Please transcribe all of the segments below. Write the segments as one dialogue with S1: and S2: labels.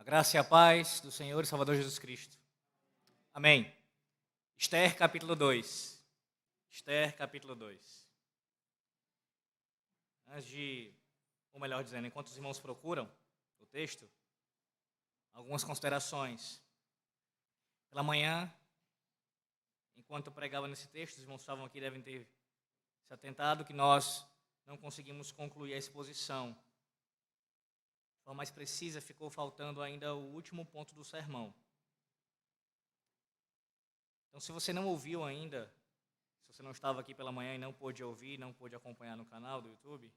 S1: Graça e a paz do Senhor e Salvador Jesus Cristo. Amém. Esther, capítulo 2. Esther, capítulo 2. Ou melhor dizendo, enquanto os irmãos procuram o texto, algumas considerações. Pela manhã, enquanto eu pregava nesse texto, os irmãos estavam aqui, devem ter se atentado que nós não conseguimos concluir a exposição. De forma mais precisa, ficou faltando ainda o último ponto do sermão. Então, se você não ouviu ainda, se você não estava aqui pela manhã e não pôde ouvir, não pôde acompanhar no canal do YouTube,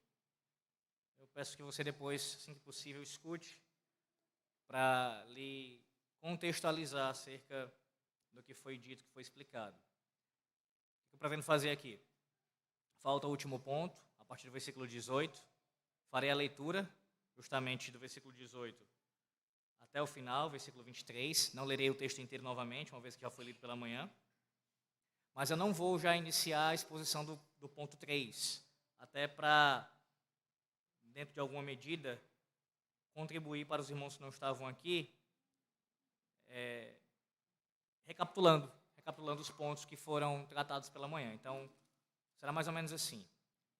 S1: eu peço que você depois, assim que possível, escute para lhe contextualizar acerca do que foi dito, que foi explicado. O que eu pretendo fazer aqui? Falta o último ponto, a partir do versículo 18. Farei a leitura justamente do versículo 18 até o final, versículo 23. Não lerei o texto inteiro novamente, uma vez que já foi lido pela manhã. Mas eu não vou já iniciar a exposição do ponto 3, até para, dentro de alguma medida, contribuir para os irmãos que não estavam aqui, recapitulando os pontos que foram tratados pela manhã. Então, será mais ou menos assim.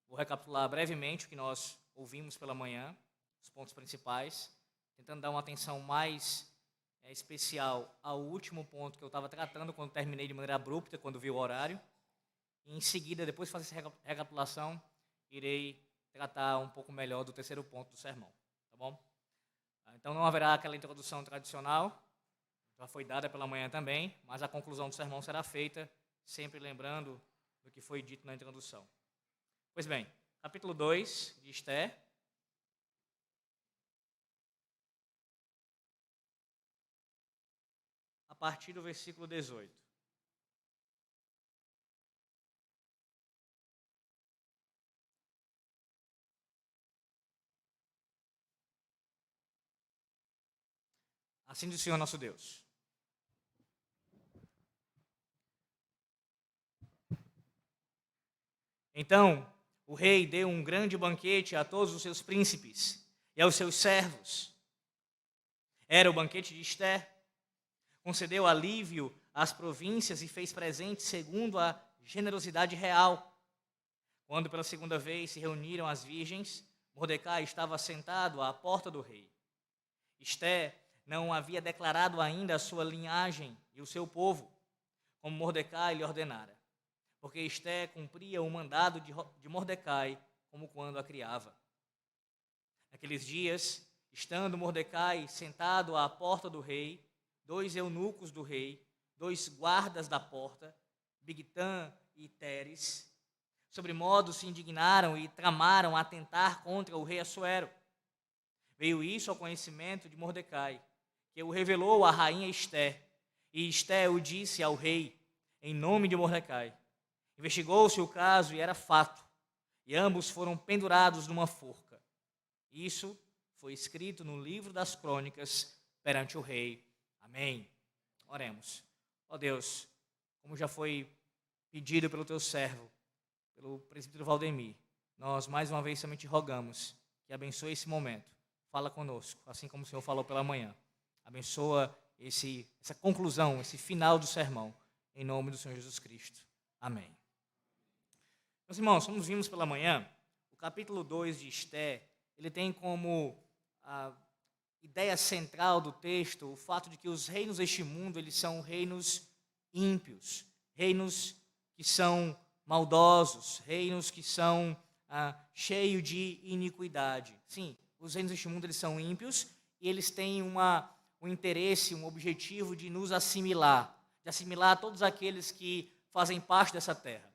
S1: Vou recapitular brevemente o que nós ouvimos pela manhã, os pontos principais, tentando dar uma atenção mais especial ao último ponto que eu estava tratando quando terminei de maneira abrupta, quando vi o horário. E em seguida, depois de fazer essa recapitulação, irei tratar um pouco melhor do terceiro ponto do sermão, tá bom? Então não haverá aquela introdução tradicional, já foi dada pela manhã também, mas a conclusão do sermão será feita sempre lembrando do que foi dito na introdução. Pois bem, capítulo 2 de Esther. A partir do versículo 18. Assim diz o Senhor nosso Deus. Então, o rei deu um grande banquete a todos os seus príncipes e aos seus servos. Era o banquete de Esther. Concedeu alívio às províncias e fez presentes segundo a generosidade real. Quando pela segunda vez se reuniram as virgens, Mordecai estava sentado à porta do rei. Esther não havia declarado ainda a sua linhagem e o seu povo, como Mordecai lhe ordenara, porque Esther cumpria o mandado de Mordecai, como quando a criava. Naqueles dias, estando Mordecai sentado à porta do rei, 2 eunucos do rei, 2 guardas da porta, Bigtã e Teres, sobremodo se indignaram e tramaram atentar contra o rei Assuero. Veio isso ao conhecimento de Mordecai, que o revelou à rainha Esther, e Esther o disse ao rei, em nome de Mordecai. Investigou-se o caso e era fato, e ambos foram pendurados numa forca. Isso foi escrito no livro das crônicas perante o rei. Amém. Oremos. Ó Deus, como já foi pedido pelo teu servo, pelo presbítero Valdemir, nós mais uma vez somente rogamos que abençoe esse momento. Fala conosco, assim como o Senhor falou pela manhã. Abençoa essa conclusão, esse final do sermão, em nome do Senhor Jesus Cristo. Amém. Meus irmãos, como vimos pela manhã, o capítulo 2 de Esther, ele tem como a ideia central do texto o fato de que os reinos deste mundo, eles são reinos ímpios, reinos que são maldosos, reinos que são cheios de iniquidade. Sim, os reinos deste mundo, eles são ímpios e eles têm um interesse, um objetivo de nos assimilar, de assimilar todos aqueles que fazem parte dessa terra.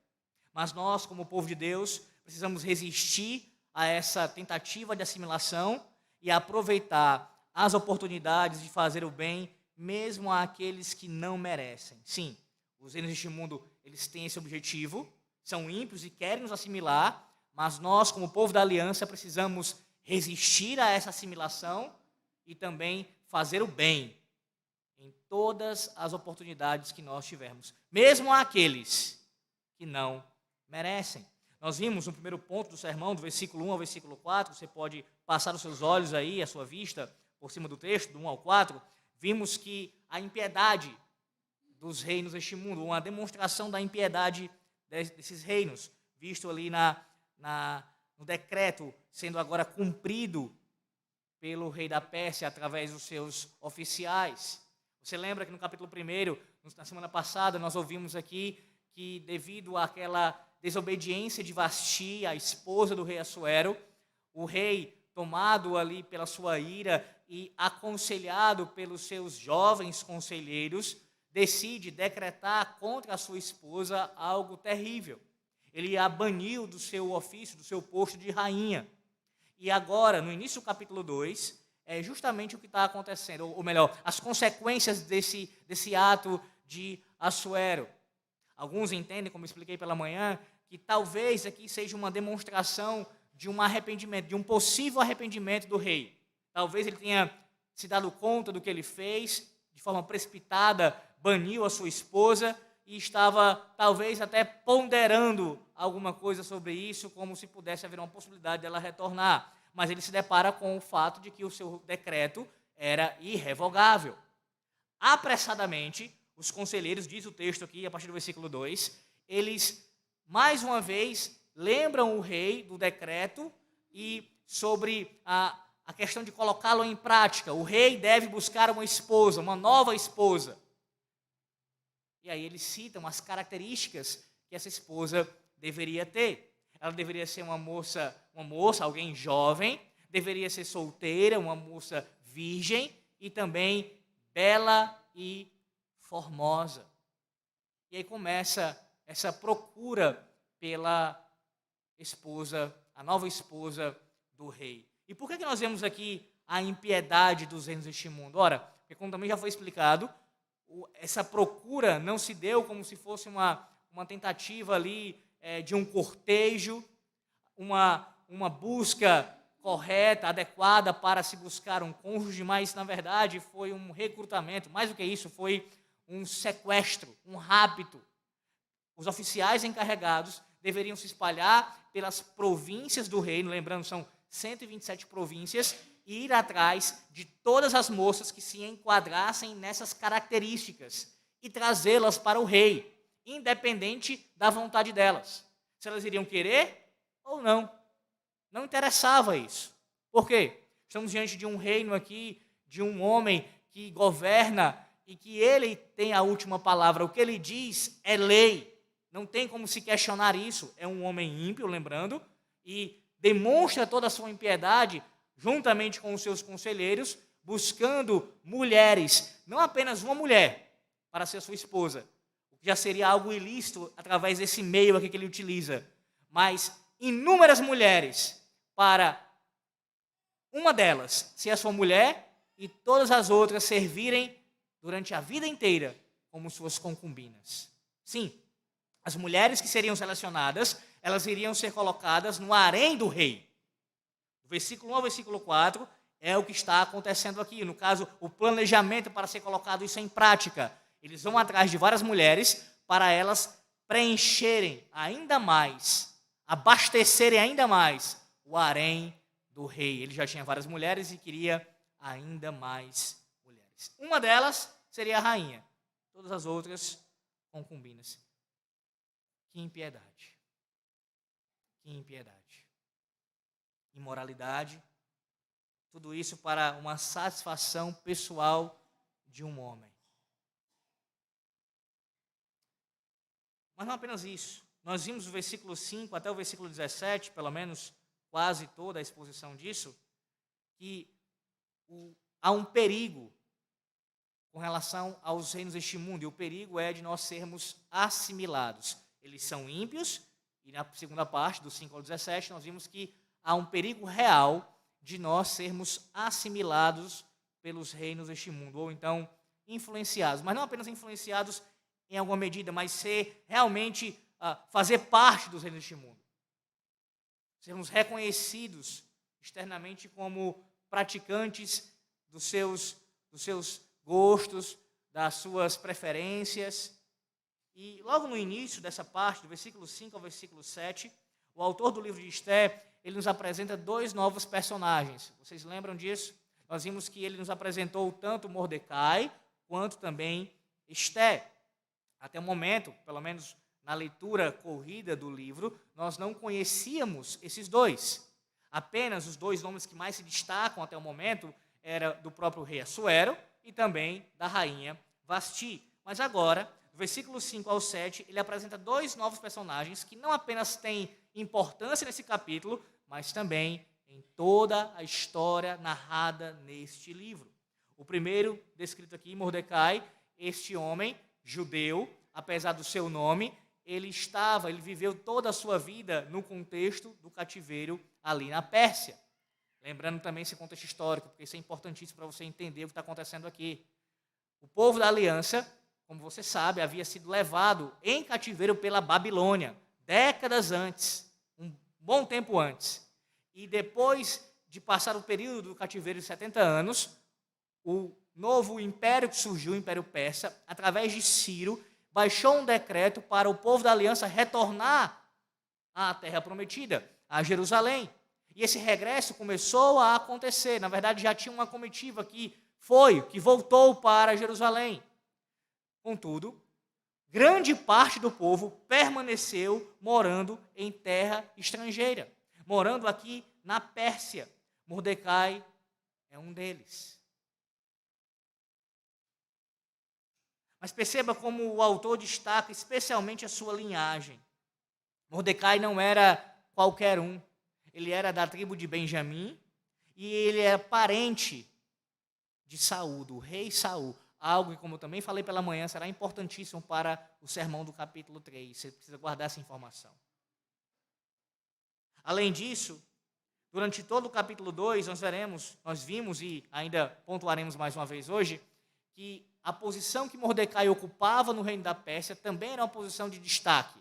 S1: Mas nós, como povo de Deus, precisamos resistir a essa tentativa de assimilação e aproveitar as oportunidades de fazer o bem, mesmo àqueles que não merecem. Sim, os reinos deste mundo, eles têm esse objetivo, são ímpios e querem nos assimilar, mas nós, como povo da aliança, precisamos resistir a essa assimilação e também fazer o bem em todas as oportunidades que nós tivermos, mesmo àqueles que não merecem. Nós vimos no primeiro ponto do sermão, do versículo 1 ao versículo 4, você pode passar os seus olhos aí, a sua vista, por cima do texto, do 1 ao 4, vimos que a impiedade dos reinos deste mundo, uma demonstração da impiedade desses reinos, visto ali no decreto sendo agora cumprido pelo rei da Pérsia através dos seus oficiais. Você lembra que no capítulo 1, na semana passada, nós ouvimos aqui que devido àquela desobediência de Vasti, a esposa do rei Assuero, o rei, tomado ali pela sua ira e aconselhado pelos seus jovens conselheiros, decide decretar contra a sua esposa algo terrível. Ele a baniu do seu ofício, do seu posto de rainha. E agora, no início do capítulo 2, é justamente o que está acontecendo, ou melhor, as consequências desse ato de Assuero. Alguns entendem, como expliquei pela manhã, que talvez aqui seja uma demonstração de um arrependimento, de um possível arrependimento do rei. Talvez ele tenha se dado conta do que ele fez, de forma precipitada, baniu a sua esposa e estava talvez até ponderando alguma coisa sobre isso, como se pudesse haver uma possibilidade dela retornar. Mas ele se depara com o fato de que o seu decreto era irrevogável. Apressadamente, os conselheiros, diz o texto aqui, a partir do versículo 2, eles, mais uma vez, lembram o rei do decreto e sobre a questão de colocá-lo em prática. O rei deve buscar uma esposa, uma nova esposa. E aí eles citam as características que essa esposa deveria ter. Ela deveria ser uma moça, alguém jovem, deveria ser solteira, uma moça virgem e também bela e formosa. E aí começa essa procura pela esposa, a nova esposa do rei. E por que nós vemos aqui a impiedade dos reinos deste mundo? Ora, porque como também já foi explicado, essa procura não se deu como se fosse uma tentativa ali de um cortejo, uma busca correta, adequada para se buscar um cônjuge, mas na verdade foi um recrutamento, mais do que isso, foi um sequestro, um rapto. Os oficiais encarregados deveriam se espalhar pelas províncias do reino, lembrando, são 127 províncias, e ir atrás de todas as moças que se enquadrassem nessas características e trazê-las para o rei, independente da vontade delas. Se elas iriam querer ou não. Não interessava isso. Por quê? Estamos diante de um reino aqui, de um homem que governa e que ele tem a última palavra. O que ele diz é lei. Não tem como se questionar isso. É um homem ímpio, lembrando, e demonstra toda a sua impiedade juntamente com os seus conselheiros, buscando mulheres, não apenas uma mulher para ser sua esposa, o que já seria algo ilícito através desse meio aqui que ele utiliza, mas inúmeras mulheres para uma delas ser a sua mulher e todas as outras servirem durante a vida inteira como suas concubinas. Sim, as mulheres que seriam selecionadas, elas iriam ser colocadas no harém do rei. Do versículo 1 ao versículo 4 é o que está acontecendo aqui. No caso, o planejamento para ser colocado isso em prática. Eles vão atrás de várias mulheres para elas preencherem ainda mais, abastecerem ainda mais o harém do rei. Ele já tinha várias mulheres e queria ainda mais mulheres. Uma delas seria a rainha, todas as outras concubinas. Que impiedade. Que impiedade. Imoralidade, tudo isso para uma satisfação pessoal de um homem. Mas não apenas isso. Nós vimos do versículo 5 até o versículo 17, pelo menos quase toda a exposição disso, que há um perigo com relação aos reinos deste mundo, e o perigo é de nós sermos assimilados. Eles são ímpios, e na segunda parte, do 5 ao 17, nós vimos que há um perigo real de nós sermos assimilados pelos reinos deste mundo, ou então influenciados, mas não apenas influenciados em alguma medida, mas ser realmente, fazer parte dos reinos deste mundo. Sermos reconhecidos externamente como praticantes dos seus gostos, das suas preferências. E logo no início dessa parte, do versículo 5 ao versículo 7, o autor do livro de Esther, ele nos apresenta dois novos personagens. Vocês lembram disso? nós vimos que ele nos apresentou tanto Mordecai quanto também Esté. Até o momento, pelo menos na leitura corrida do livro, nós não conhecíamos esses dois. Apenas os dois nomes que mais se destacam até o momento era do próprio rei Assuero e também da rainha Vasti. Mas agora, do versículo 5 ao 7, ele apresenta dois novos personagens que não apenas têm importância nesse capítulo, mas também em toda a história narrada neste livro. O primeiro, descrito aqui, Mordecai, este homem judeu, apesar do seu nome, ele viveu toda a sua vida no contexto do cativeiro ali na Pérsia. Lembrando também esse contexto histórico, porque isso é importantíssimo para você entender o que está acontecendo aqui. O povo da aliança, como você sabe, havia sido levado em cativeiro pela Babilônia, décadas antes, um bom tempo antes. E depois de passar o período do cativeiro de 70 anos, o novo império que surgiu, o Império Persa, através de Ciro, baixou um decreto para o povo da aliança retornar à Terra Prometida, a Jerusalém. E esse regresso começou a acontecer. Na verdade, já tinha uma comitiva que voltou para Jerusalém. Contudo, grande parte do povo permaneceu morando em terra estrangeira, morando aqui na Pérsia. Mordecai é um deles. Mas perceba como o autor destaca especialmente a sua linhagem. Mordecai não era qualquer um. Ele era da tribo de Benjamim e ele era parente de Saul, do rei Saul. Algo que, como eu também falei pela manhã, será importantíssimo para o sermão do capítulo 3. Você precisa guardar essa informação. Além disso, durante todo o capítulo 2, nós vimos e ainda pontuaremos mais uma vez hoje, que a posição que Mordecai ocupava no reino da Pérsia também era uma posição de destaque.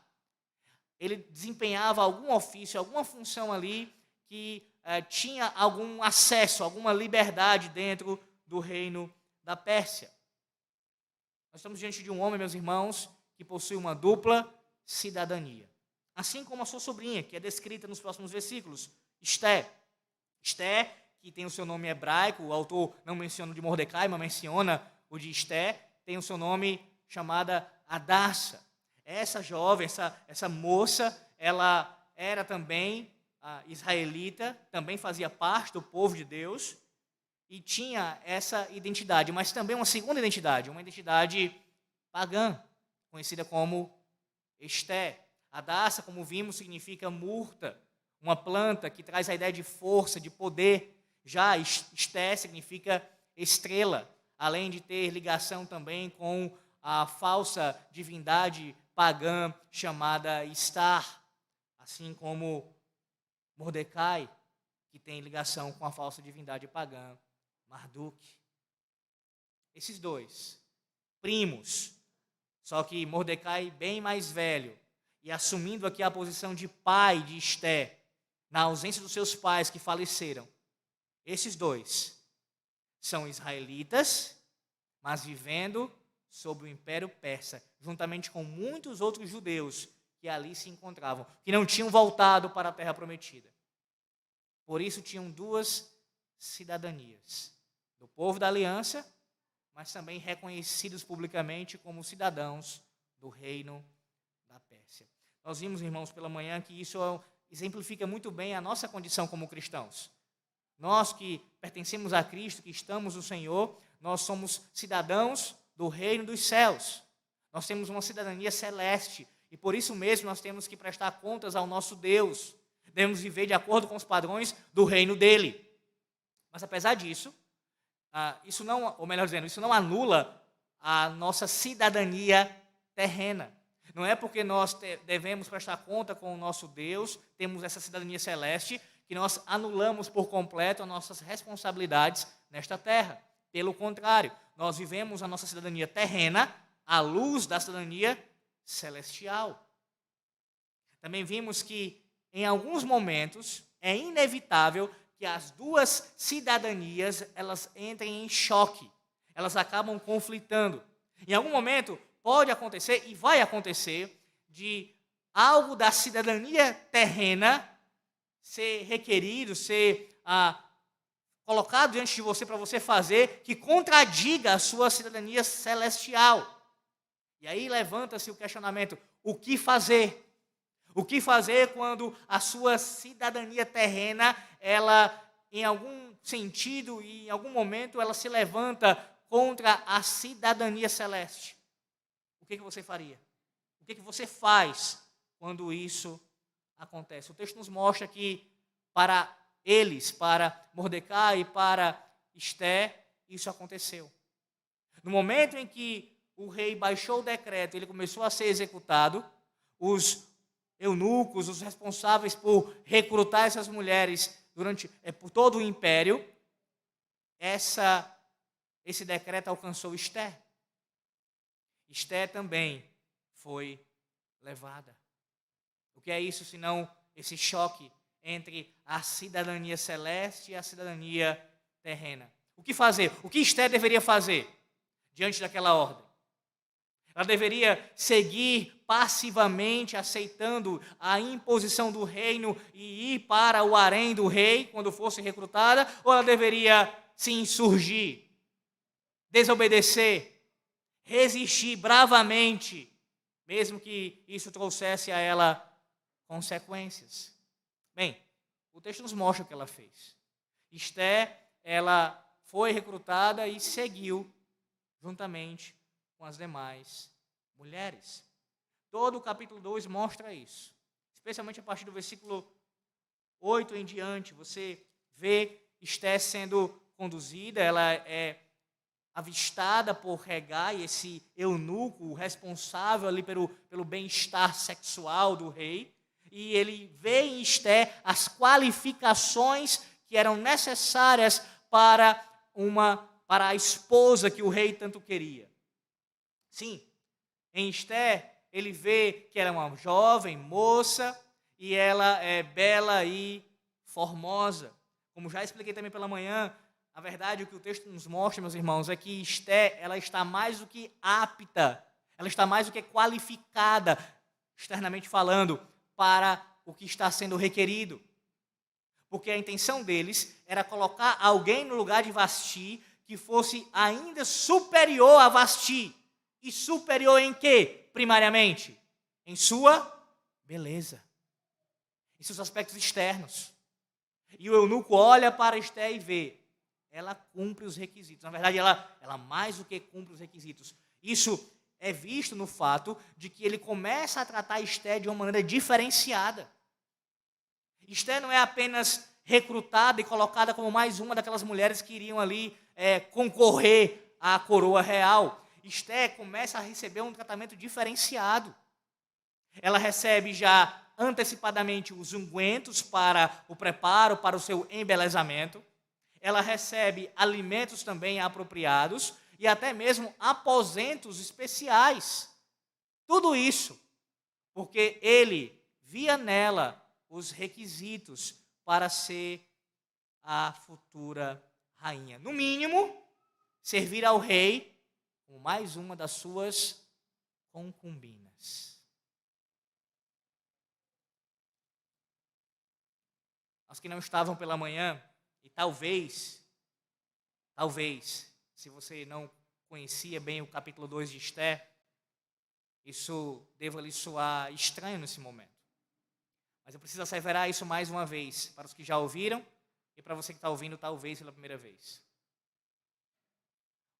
S1: Ele desempenhava algum ofício, alguma função ali que tinha algum acesso, alguma liberdade dentro do reino da Pérsia. Nós estamos diante de um homem, meus irmãos, que possui uma dupla cidadania. Assim como a sua sobrinha, que é descrita nos próximos versículos, Esté. Esté, que tem o seu nome hebraico, o autor não menciona o de Mordecai, mas menciona o de Esté, tem o seu nome chamada Hadassa. Essa jovem, essa moça, ela era também israelita, também fazia parte do povo de Deus e tinha essa identidade, mas também uma segunda identidade, uma identidade pagã, conhecida como Esté. Hadassa, como vimos, significa murta, uma planta que traz a ideia de força, de poder. Já Esté significa estrela, além de ter ligação também com a falsa divindade pagã chamada Estar, assim como Mordecai, que tem ligação com a falsa divindade pagã Marduk. Esses dois, primos, só que Mordecai bem mais velho, e assumindo aqui a posição de pai de Esté, na ausência dos seus pais que faleceram. Esses dois são israelitas, mas vivendo sob o Império Persa, juntamente com muitos outros judeus que ali se encontravam, que não tinham voltado para a Terra Prometida. Por isso tinham duas cidadanias, do povo da aliança, mas também reconhecidos publicamente como cidadãos do reino da Pérsia. Nós vimos, irmãos, pela manhã que isso exemplifica muito bem a nossa condição como cristãos. Nós que pertencemos a Cristo, que estamos no Senhor, nós somos cidadãos do reino dos céus. Nós temos uma cidadania celeste e por isso mesmo nós temos que prestar contas ao nosso Deus. Devemos viver de acordo com os padrões do reino dele. Mas apesar disso, isso não anula a nossa cidadania terrena. Não é porque nós devemos prestar conta com o nosso Deus, temos essa cidadania celeste, que nós anulamos por completo as nossas responsabilidades nesta terra. Pelo contrário, nós vivemos a nossa cidadania terrena à luz da cidadania celestial. Também vimos que, em alguns momentos, é inevitável que as duas cidadanias elas entrem em choque, elas acabam conflitando. Em algum momento, pode acontecer e vai acontecer de algo da cidadania terrena ser requerido, ser colocado diante de você para você fazer que contradiga a sua cidadania celestial. E aí levanta-se o questionamento: o que fazer? O que fazer quando a sua cidadania terrena, ela, em algum sentido e em algum momento, ela se levanta contra a cidadania celeste? O que você faria? O que você faz quando isso acontece? O texto nos mostra que para eles, para Mordecai e para Esté, isso aconteceu. No momento em que o rei baixou o decreto, ele começou a ser executado, os eunucos, os responsáveis por recrutar essas mulheres por todo o império, esse decreto alcançou Esté. Esté também foi levada. O que é isso senão esse choque entre a cidadania celeste e a cidadania terrena? O que fazer? O que Esté deveria fazer diante daquela ordem? Ela deveria seguir passivamente, aceitando a imposição do reino e ir para o harém do rei quando fosse recrutada? Ou ela deveria se insurgir, desobedecer, resistir bravamente, mesmo que isso trouxesse a ela consequências? Bem, o texto nos mostra o que ela fez. Esté, ela foi recrutada e seguiu juntamente com as demais mulheres. Todo o capítulo 2 mostra isso. Especialmente a partir do versículo 8 em diante, você vê Esté sendo conduzida, ela é avistada por Hegai, esse eunuco responsável ali pelo bem-estar sexual do rei, e ele vê em Esté as qualificações que eram necessárias para a esposa que o rei tanto queria. Sim, em Esté, ele vê que ela é uma jovem moça e ela é bela e formosa. Como já expliquei também pela manhã, a verdade, o que o texto nos mostra, meus irmãos, é que Esté, ela está mais do que apta, ela está mais do que qualificada, externamente falando, para o que está sendo requerido. Porque a intenção deles era colocar alguém no lugar de Vasti que fosse ainda superior a Vasti. E superior em quê, primariamente? Em sua beleza, em seus aspectos externos. E o eunuco olha para Esté e vê, ela cumpre os requisitos. Na verdade, ela mais do que cumpre os requisitos. Isso é visto no fato de que ele começa a tratar Esté de uma maneira diferenciada. Esté não é apenas recrutada e colocada como mais uma daquelas mulheres que iriam ali concorrer à coroa real. Esté começa a receber um tratamento diferenciado. Ela recebe já antecipadamente os ungüentos para o preparo, para o seu embelezamento. Ela recebe alimentos também apropriados e até mesmo aposentos especiais. Tudo isso porque ele via nela os requisitos para ser a futura rainha. No mínimo, servir ao rei como mais uma das suas concubinas. As que não estavam pela manhã, e talvez, se você não conhecia bem o capítulo 2 de Esté, isso deva lhe soar estranho nesse momento. Mas eu preciso asseverar isso mais uma vez, para os que já ouviram e para você que está ouvindo talvez pela primeira vez.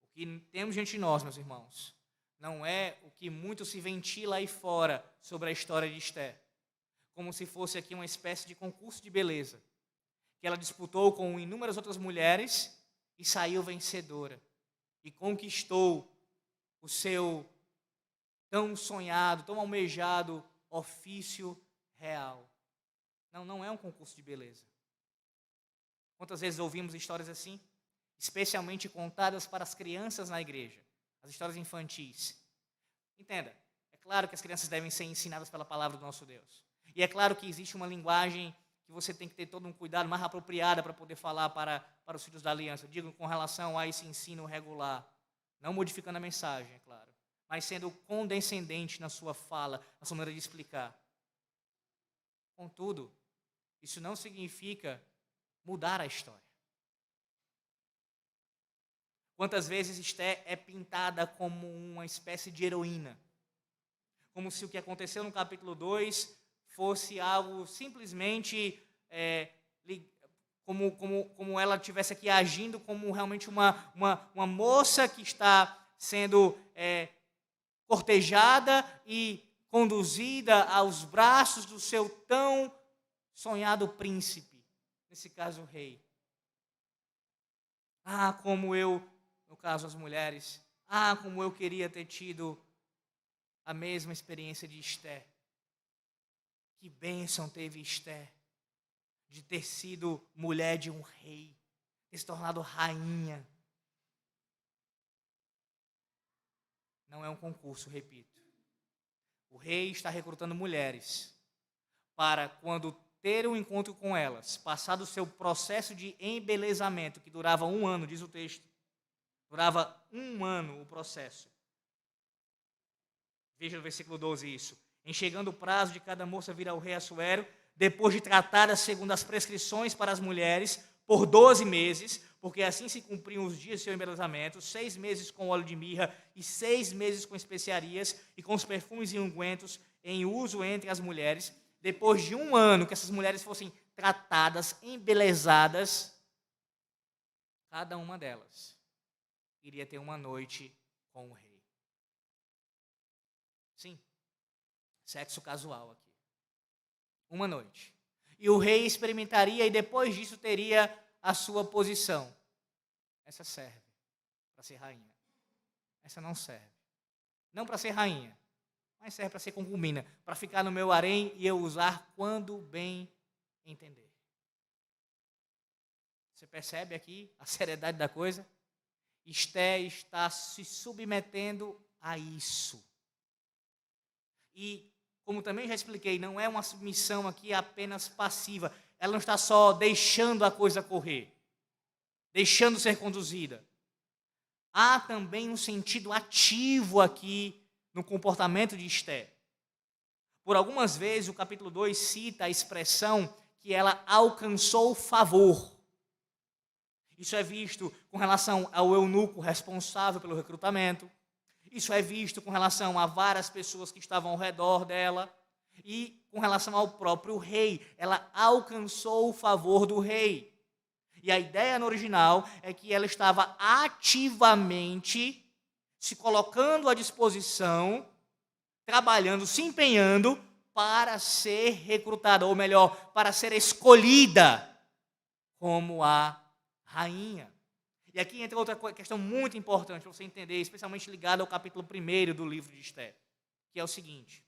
S1: O que temos diante de nós, meus irmãos, não é o que muito se ventila aí fora sobre a história de Esté, como se fosse aqui uma espécie de concurso de beleza, que ela disputou com inúmeras outras mulheres e saiu vencedora, e conquistou o seu tão sonhado, tão almejado ofício real. Não é um concurso de beleza. Quantas vezes ouvimos histórias assim, especialmente contadas para as crianças na igreja, as histórias infantis. Entenda, é claro que as crianças devem ser ensinadas pela palavra do nosso Deus. E é claro que existe uma linguagem que você tem que ter todo um cuidado mais apropriada para poder falar para os filhos da aliança. Eu digo com relação a esse ensino regular, não modificando a mensagem, é claro, mas sendo condescendente na sua fala, na sua maneira de explicar. Contudo, isso não significa mudar a história. Quantas vezes Esté é pintada como uma espécie de heroína, como se o que aconteceu no capítulo 2 fosse algo simplesmente como ela estivesse aqui agindo como realmente uma moça que está sendo cortejada e conduzida aos braços do seu tão sonhado príncipe, nesse caso o rei. Como eu, no caso as mulheres, como eu queria ter tido a mesma experiência de Esté. Que bênção teve Esté de ter sido mulher de um rei, ter se tornado rainha. Não é um concurso, repito. O rei está recrutando mulheres para, quando ter um encontro com elas, passado o seu processo de embelezamento, que durava 1 ano, diz o texto. Durava 1 ano o processo. Veja no versículo 12 isso. Em chegando o prazo de cada moça vir ao rei Assuero, depois de tratada segundo as prescrições para as mulheres, por 12 meses, porque assim se cumpriam os dias de seu embelezamento, 6 meses com óleo de mirra e 6 meses com especiarias e com os perfumes e ungüentos em uso entre as mulheres. Depois de 1 ano que essas mulheres fossem tratadas, embelezadas, cada uma delas iria ter uma noite com o rei. Sim, sexo casual aqui. 1 noite. E o rei experimentaria e depois disso teria a sua posição. Essa serve para ser rainha. Essa não serve. Não para ser rainha, mas serve para ser concubina, para ficar no meu harém e eu usar quando bem entender. Você percebe aqui a seriedade da coisa? Esté está se submetendo a isso. E, como também já expliquei, não é uma submissão aqui apenas passiva. Ela não está só deixando a coisa correr, deixando ser conduzida. Há também um sentido ativo aqui no comportamento de Esté. Por algumas vezes, o capítulo 2 cita a expressão que ela alcançou favor. Isso é visto com relação ao eunuco responsável pelo recrutamento. Isso é visto com relação a várias pessoas que estavam ao redor dela e com relação ao próprio rei. Ela alcançou o favor do rei. E a ideia no original é que ela estava ativamente se colocando à disposição, trabalhando, se empenhando para ser recrutada, ou melhor, para ser escolhida como a rainha. E aqui entra outra questão muito importante para você entender, especialmente ligada ao capítulo 1 do livro de Esté, que é o seguinte.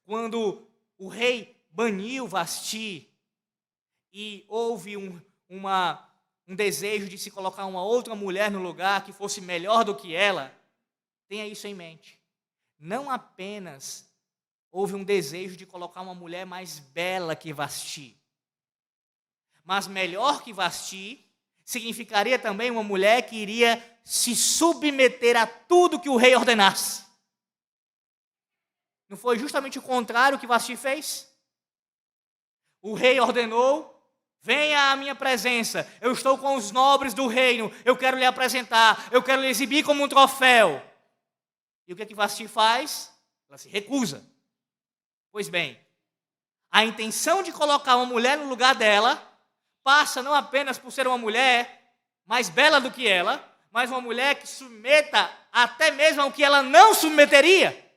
S1: Quando o rei baniu Vasti e houve um desejo de se colocar uma outra mulher no lugar que fosse melhor do que ela, tenha isso em mente. Não apenas houve um desejo de colocar uma mulher mais bela que Vasti, mas melhor que Vasti significaria também uma mulher que iria se submeter a tudo que o rei ordenasse. Não foi justamente o contrário que Vasti fez? O rei ordenou: venha à minha presença, eu estou com os nobres do reino, eu quero lhe apresentar, eu quero lhe exibir como um troféu. E o que Vasti faz? Ela se recusa. Pois bem, a intenção de colocar uma mulher no lugar dela passa não apenas por ser uma mulher mais bela do que ela, mas uma mulher que submeta até mesmo ao que ela não submeteria.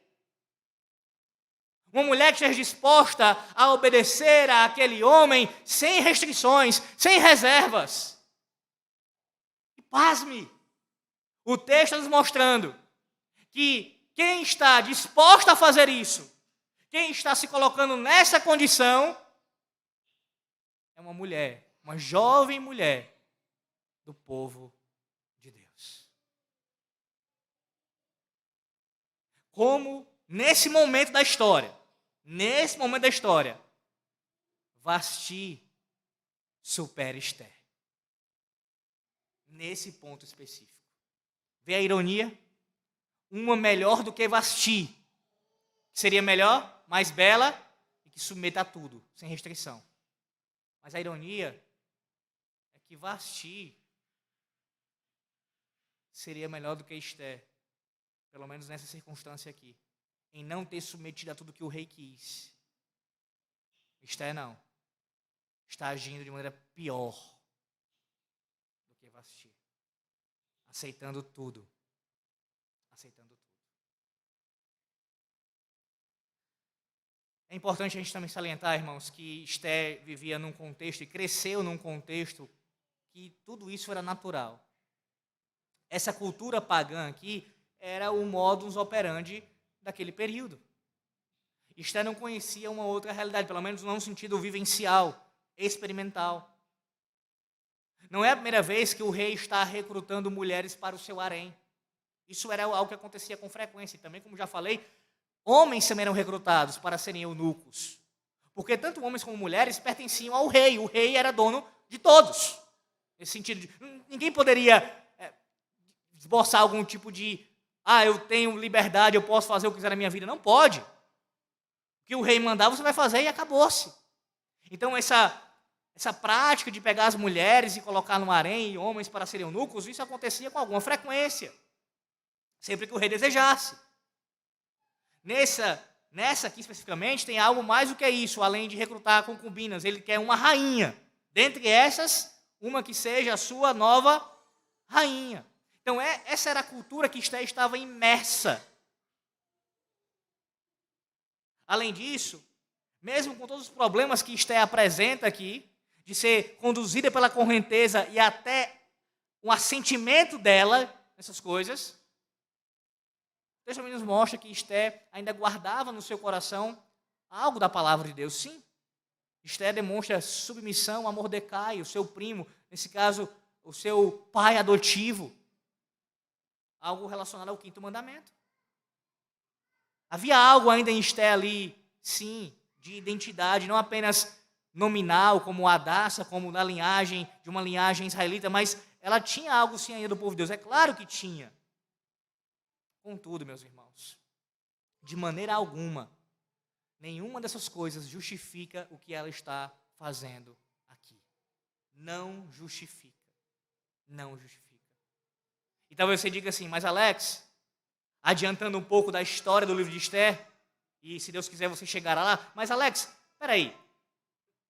S1: Uma mulher que esteja disposta a obedecer àquele homem sem restrições, sem reservas. E pasme, o texto está nos mostrando que quem está disposto a fazer isso, quem está se colocando nessa condição, é uma mulher, uma jovem mulher do povo de Deus. Como nesse momento da história, Vasti supera Esté. Nesse ponto específico. Vê a ironia? Uma melhor do que Vasti, que seria melhor, mais bela e que submeta a tudo, sem restrição. Mas a ironia é que Vasti seria melhor do que Esther, pelo menos nessa circunstância aqui, em não ter submetido a tudo que o rei quis. Esther não. Está agindo de maneira pior do que Vasti. Aceitando tudo. Aceitando tudo. É importante a gente também salientar, irmãos, que Esther vivia num contexto e cresceu num contexto que tudo isso era natural. Essa cultura pagã aqui era o modus operandi daquele período. Esther não conhecia uma outra realidade, pelo menos não no sentido vivencial, experimental. Não é a primeira vez que o rei está recrutando mulheres para o seu harém. Isso era algo que acontecia com frequência. E também, como já falei, homens também eram recrutados para serem eunucos. Porque tanto homens como mulheres pertenciam ao rei. O rei era dono de todos. Nesse sentido, ninguém poderia esboçar algum tipo de eu tenho liberdade, eu posso fazer o que quiser na minha vida. Não pode. O que o rei mandar, você vai fazer e acabou-se. Então, essa prática de pegar as mulheres e colocar no harém e homens para serem eunucos, isso acontecia com alguma frequência. Sempre que o rei desejasse. Nessa aqui especificamente, tem algo mais do que isso, além de recrutar concubinas. Ele quer uma rainha. Dentre essas, uma que seja a sua nova rainha. Então, essa era a cultura que Esther estava imersa. Além disso, mesmo com todos os problemas que Esther apresenta aqui, de ser conduzida pela correnteza e até um assentimento dela nessas coisas, o texto nos mostra que Esther ainda guardava no seu coração algo da palavra de Deus. Sim, Esther demonstra submissão a Mordecai, o seu primo, nesse caso, o seu pai adotivo. Algo relacionado ao 5º mandamento. Havia algo ainda em Esther ali, sim, de identidade, não apenas nominal, como Hadassah, como da linhagem, de uma linhagem israelita, mas ela tinha algo sim ainda do povo de Deus. É claro que tinha. Contudo, meus irmãos, de maneira alguma, nenhuma dessas coisas justifica o que ela está fazendo aqui. Não justifica. Não justifica. E talvez você diga assim, mas Alex, adiantando um pouco da história do livro de Esther, e se Deus quiser você chegará lá, mas Alex, peraí,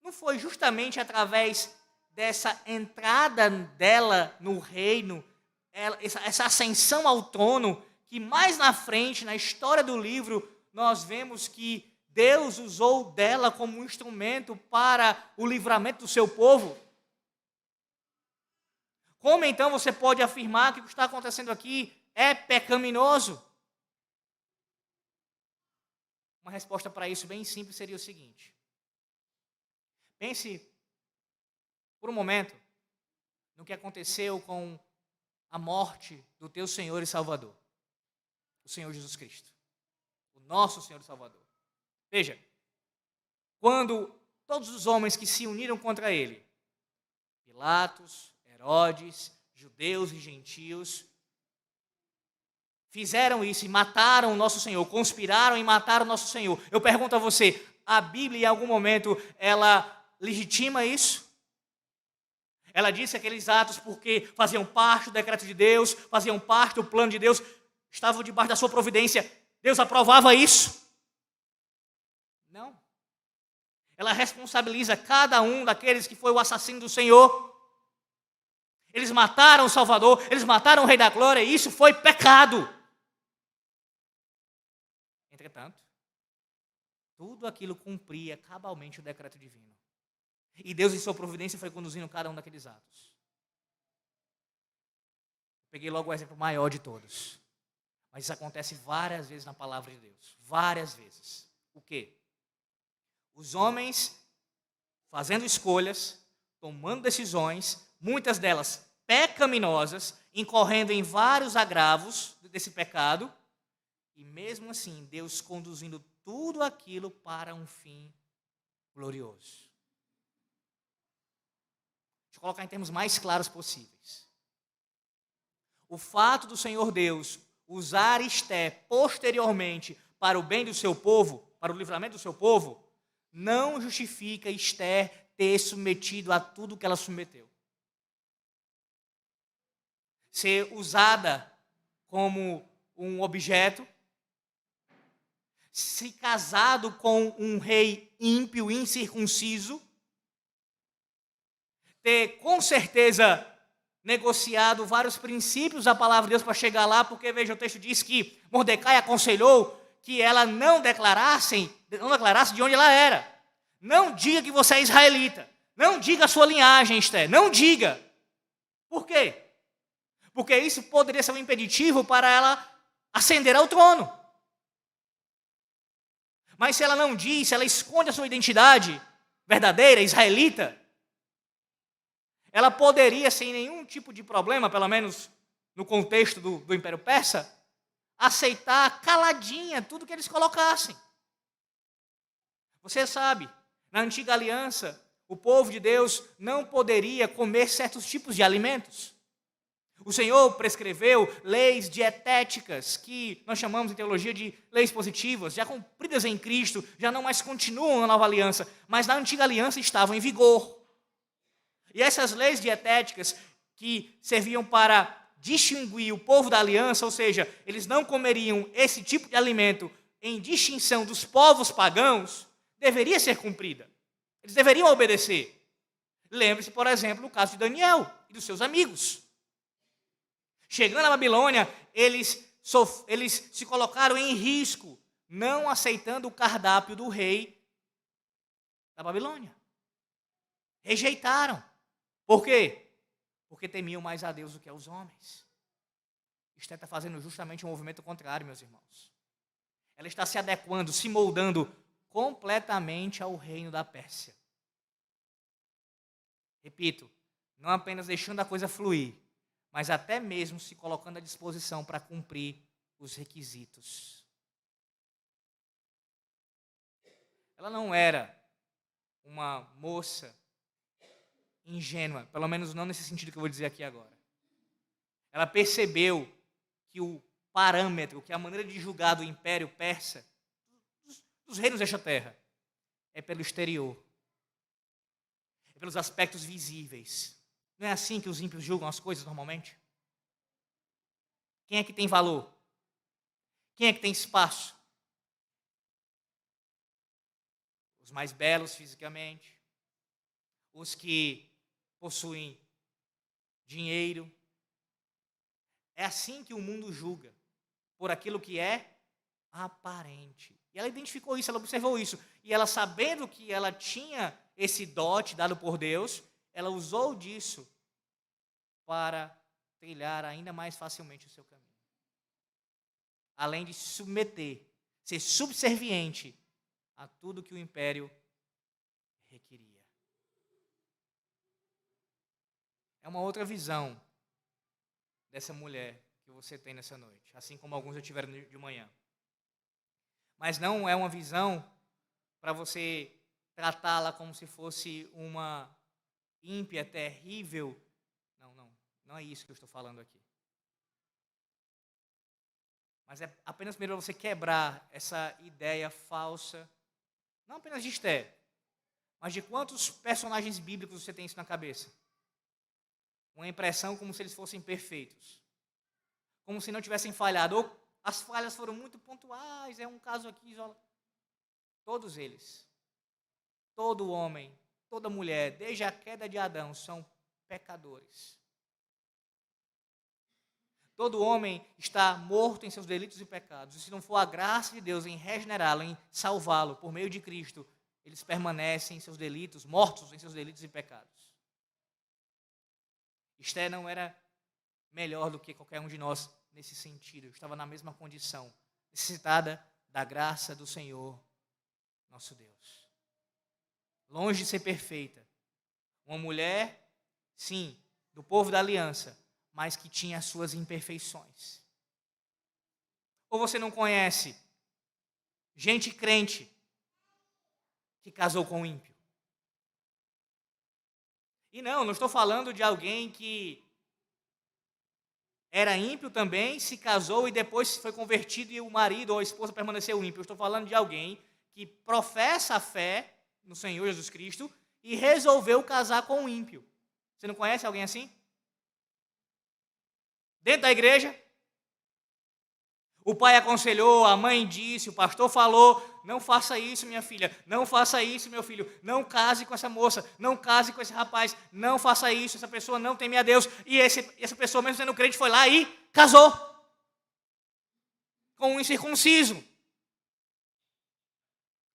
S1: não foi justamente através dessa entrada dela no reino, essa ascensão ao trono, que mais na frente, na história do livro, nós vemos que Deus usou dela como um instrumento para o livramento do seu povo? Como então você pode afirmar que o que está acontecendo aqui é pecaminoso? Uma resposta para isso bem simples seria o seguinte. Pense por um momento no que aconteceu com a morte do teu Senhor e Salvador, o Senhor Jesus Cristo, o nosso Senhor e Salvador. Veja, quando todos os homens que se uniram contra ele, Pilatos, Herodes, judeus e gentios, fizeram isso e mataram o nosso Senhor, conspiraram e mataram o nosso Senhor. Eu pergunto a você, a Bíblia em algum momento, ela legitima isso? Ela disse aqueles atos porque faziam parte do decreto de Deus, faziam parte do plano de Deus, estavam debaixo da sua providência. Deus aprovava isso? Não. Ela responsabiliza cada um daqueles que foi o assassino do Senhor. Eles mataram o Salvador, eles mataram o Rei da Glória, e isso foi pecado. Entretanto, tudo aquilo cumpria cabalmente o decreto divino. E Deus, em sua providência, foi conduzindo cada um daqueles atos. Peguei logo o exemplo maior de todos. Mas isso acontece várias vezes na palavra de Deus. Várias vezes. O quê? Os homens fazendo escolhas, tomando decisões, muitas delas pecaminosas, incorrendo em vários agravos desse pecado, e mesmo assim, Deus conduzindo tudo aquilo para um fim glorioso. Deixa eu colocar em termos mais claros possíveis. O fato do Senhor Deus usar Esther posteriormente para o bem do seu povo, para o livramento do seu povo, não justifica Esther ter submetido a tudo que ela submeteu. ser usada como um objeto, se casado com um rei ímpio, incircunciso, ter com certeza negociado vários princípios da palavra de Deus para chegar lá, porque veja, o texto diz que Mordecai aconselhou que ela não declarasse de onde ela era. Não diga que você é israelita. Não diga a sua linhagem, Esther. Não diga. Por quê? Porque isso poderia ser um impeditivo para ela ascender ao trono. Mas se ela não diz, se ela esconde a sua identidade verdadeira, israelita, ela poderia, sem nenhum tipo de problema, pelo menos no contexto do Império Persa, aceitar caladinha tudo que eles colocassem. Você sabe, na antiga aliança, o povo de Deus não poderia comer certos tipos de alimentos. O Senhor prescreveu leis dietéticas, que nós chamamos em teologia de leis positivas, já cumpridas em Cristo, já não mais continuam na nova aliança, mas na antiga aliança estavam em vigor. E essas leis dietéticas que serviam para distinguir o povo da aliança, ou seja, eles não comeriam esse tipo de alimento em distinção dos povos pagãos, deveria ser cumprida. Eles deveriam obedecer. Lembre-se, por exemplo, no caso de Daniel e dos seus amigos. Chegando à Babilônia, eles se colocaram em risco, não aceitando o cardápio do rei da Babilônia. Rejeitaram. Por quê? Porque temiam mais a Deus do que aos homens. Esther está fazendo justamente um movimento contrário, meus irmãos. Ela está se adequando, se moldando completamente ao reino da Pérsia. Repito, não apenas deixando a coisa fluir, mas até mesmo se colocando à disposição para cumprir os requisitos. Ela não era uma moça ingênua, pelo menos não nesse sentido que eu vou dizer aqui agora. Ela percebeu que o parâmetro, que a maneira de julgar do Império Persa, dos reinos desta terra, é pelo exterior, é pelos aspectos visíveis. Não é assim que os ímpios julgam as coisas normalmente? Quem é que tem valor? Quem é que tem espaço? Os mais belos fisicamente, os que possuem dinheiro. É assim que o mundo julga, por aquilo que é aparente. E ela identificou isso, ela observou isso. E ela, sabendo que ela tinha esse dote dado por Deus, ela usou disso para trilhar ainda mais facilmente o seu caminho. Além de se submeter, ser subserviente a tudo que o império requeria. É uma outra visão dessa mulher que você tem nessa noite, assim como alguns já tiveram de manhã. Mas não é uma visão para você tratá-la como se fosse uma ímpia, terrível. Não é isso que eu estou falando aqui. Mas é apenas primeiro você quebrar essa ideia falsa, não apenas de Esther, mas de quantos personagens bíblicos você tem isso na cabeça. Uma impressão como se eles fossem perfeitos, como se não tivessem falhado, ou as falhas foram muito pontuais, é um caso aqui isolado. Todos eles, todo homem, toda mulher, desde a queda de Adão, são pecadores. Todo homem está morto em seus delitos e pecados, e se não for a graça de Deus em regenerá-lo, em salvá-lo por meio de Cristo, eles permanecem em seus delitos, mortos em seus delitos e pecados. Esther não era melhor do que qualquer um de nós nesse sentido. Estava na mesma condição, necessitada da graça do Senhor, nosso Deus. Longe de ser perfeita. Uma mulher, sim, do povo da aliança, mas que tinha as suas imperfeições. Ou você não conhece gente crente que casou com um ímpio? E não estou falando de alguém que era ímpio também, se casou e depois foi convertido e o marido ou a esposa permaneceu ímpio. Eu estou falando de alguém que professa a fé no Senhor Jesus Cristo e resolveu casar com um ímpio. Você não conhece alguém assim? Dentro da igreja, o pai aconselhou, a mãe disse, o pastor falou, não faça isso, minha filha, não faça isso, meu filho, não case com essa moça, não case com esse rapaz, não faça isso, essa pessoa não teme a Deus. E essa pessoa, mesmo sendo crente, foi lá e casou com um incircunciso.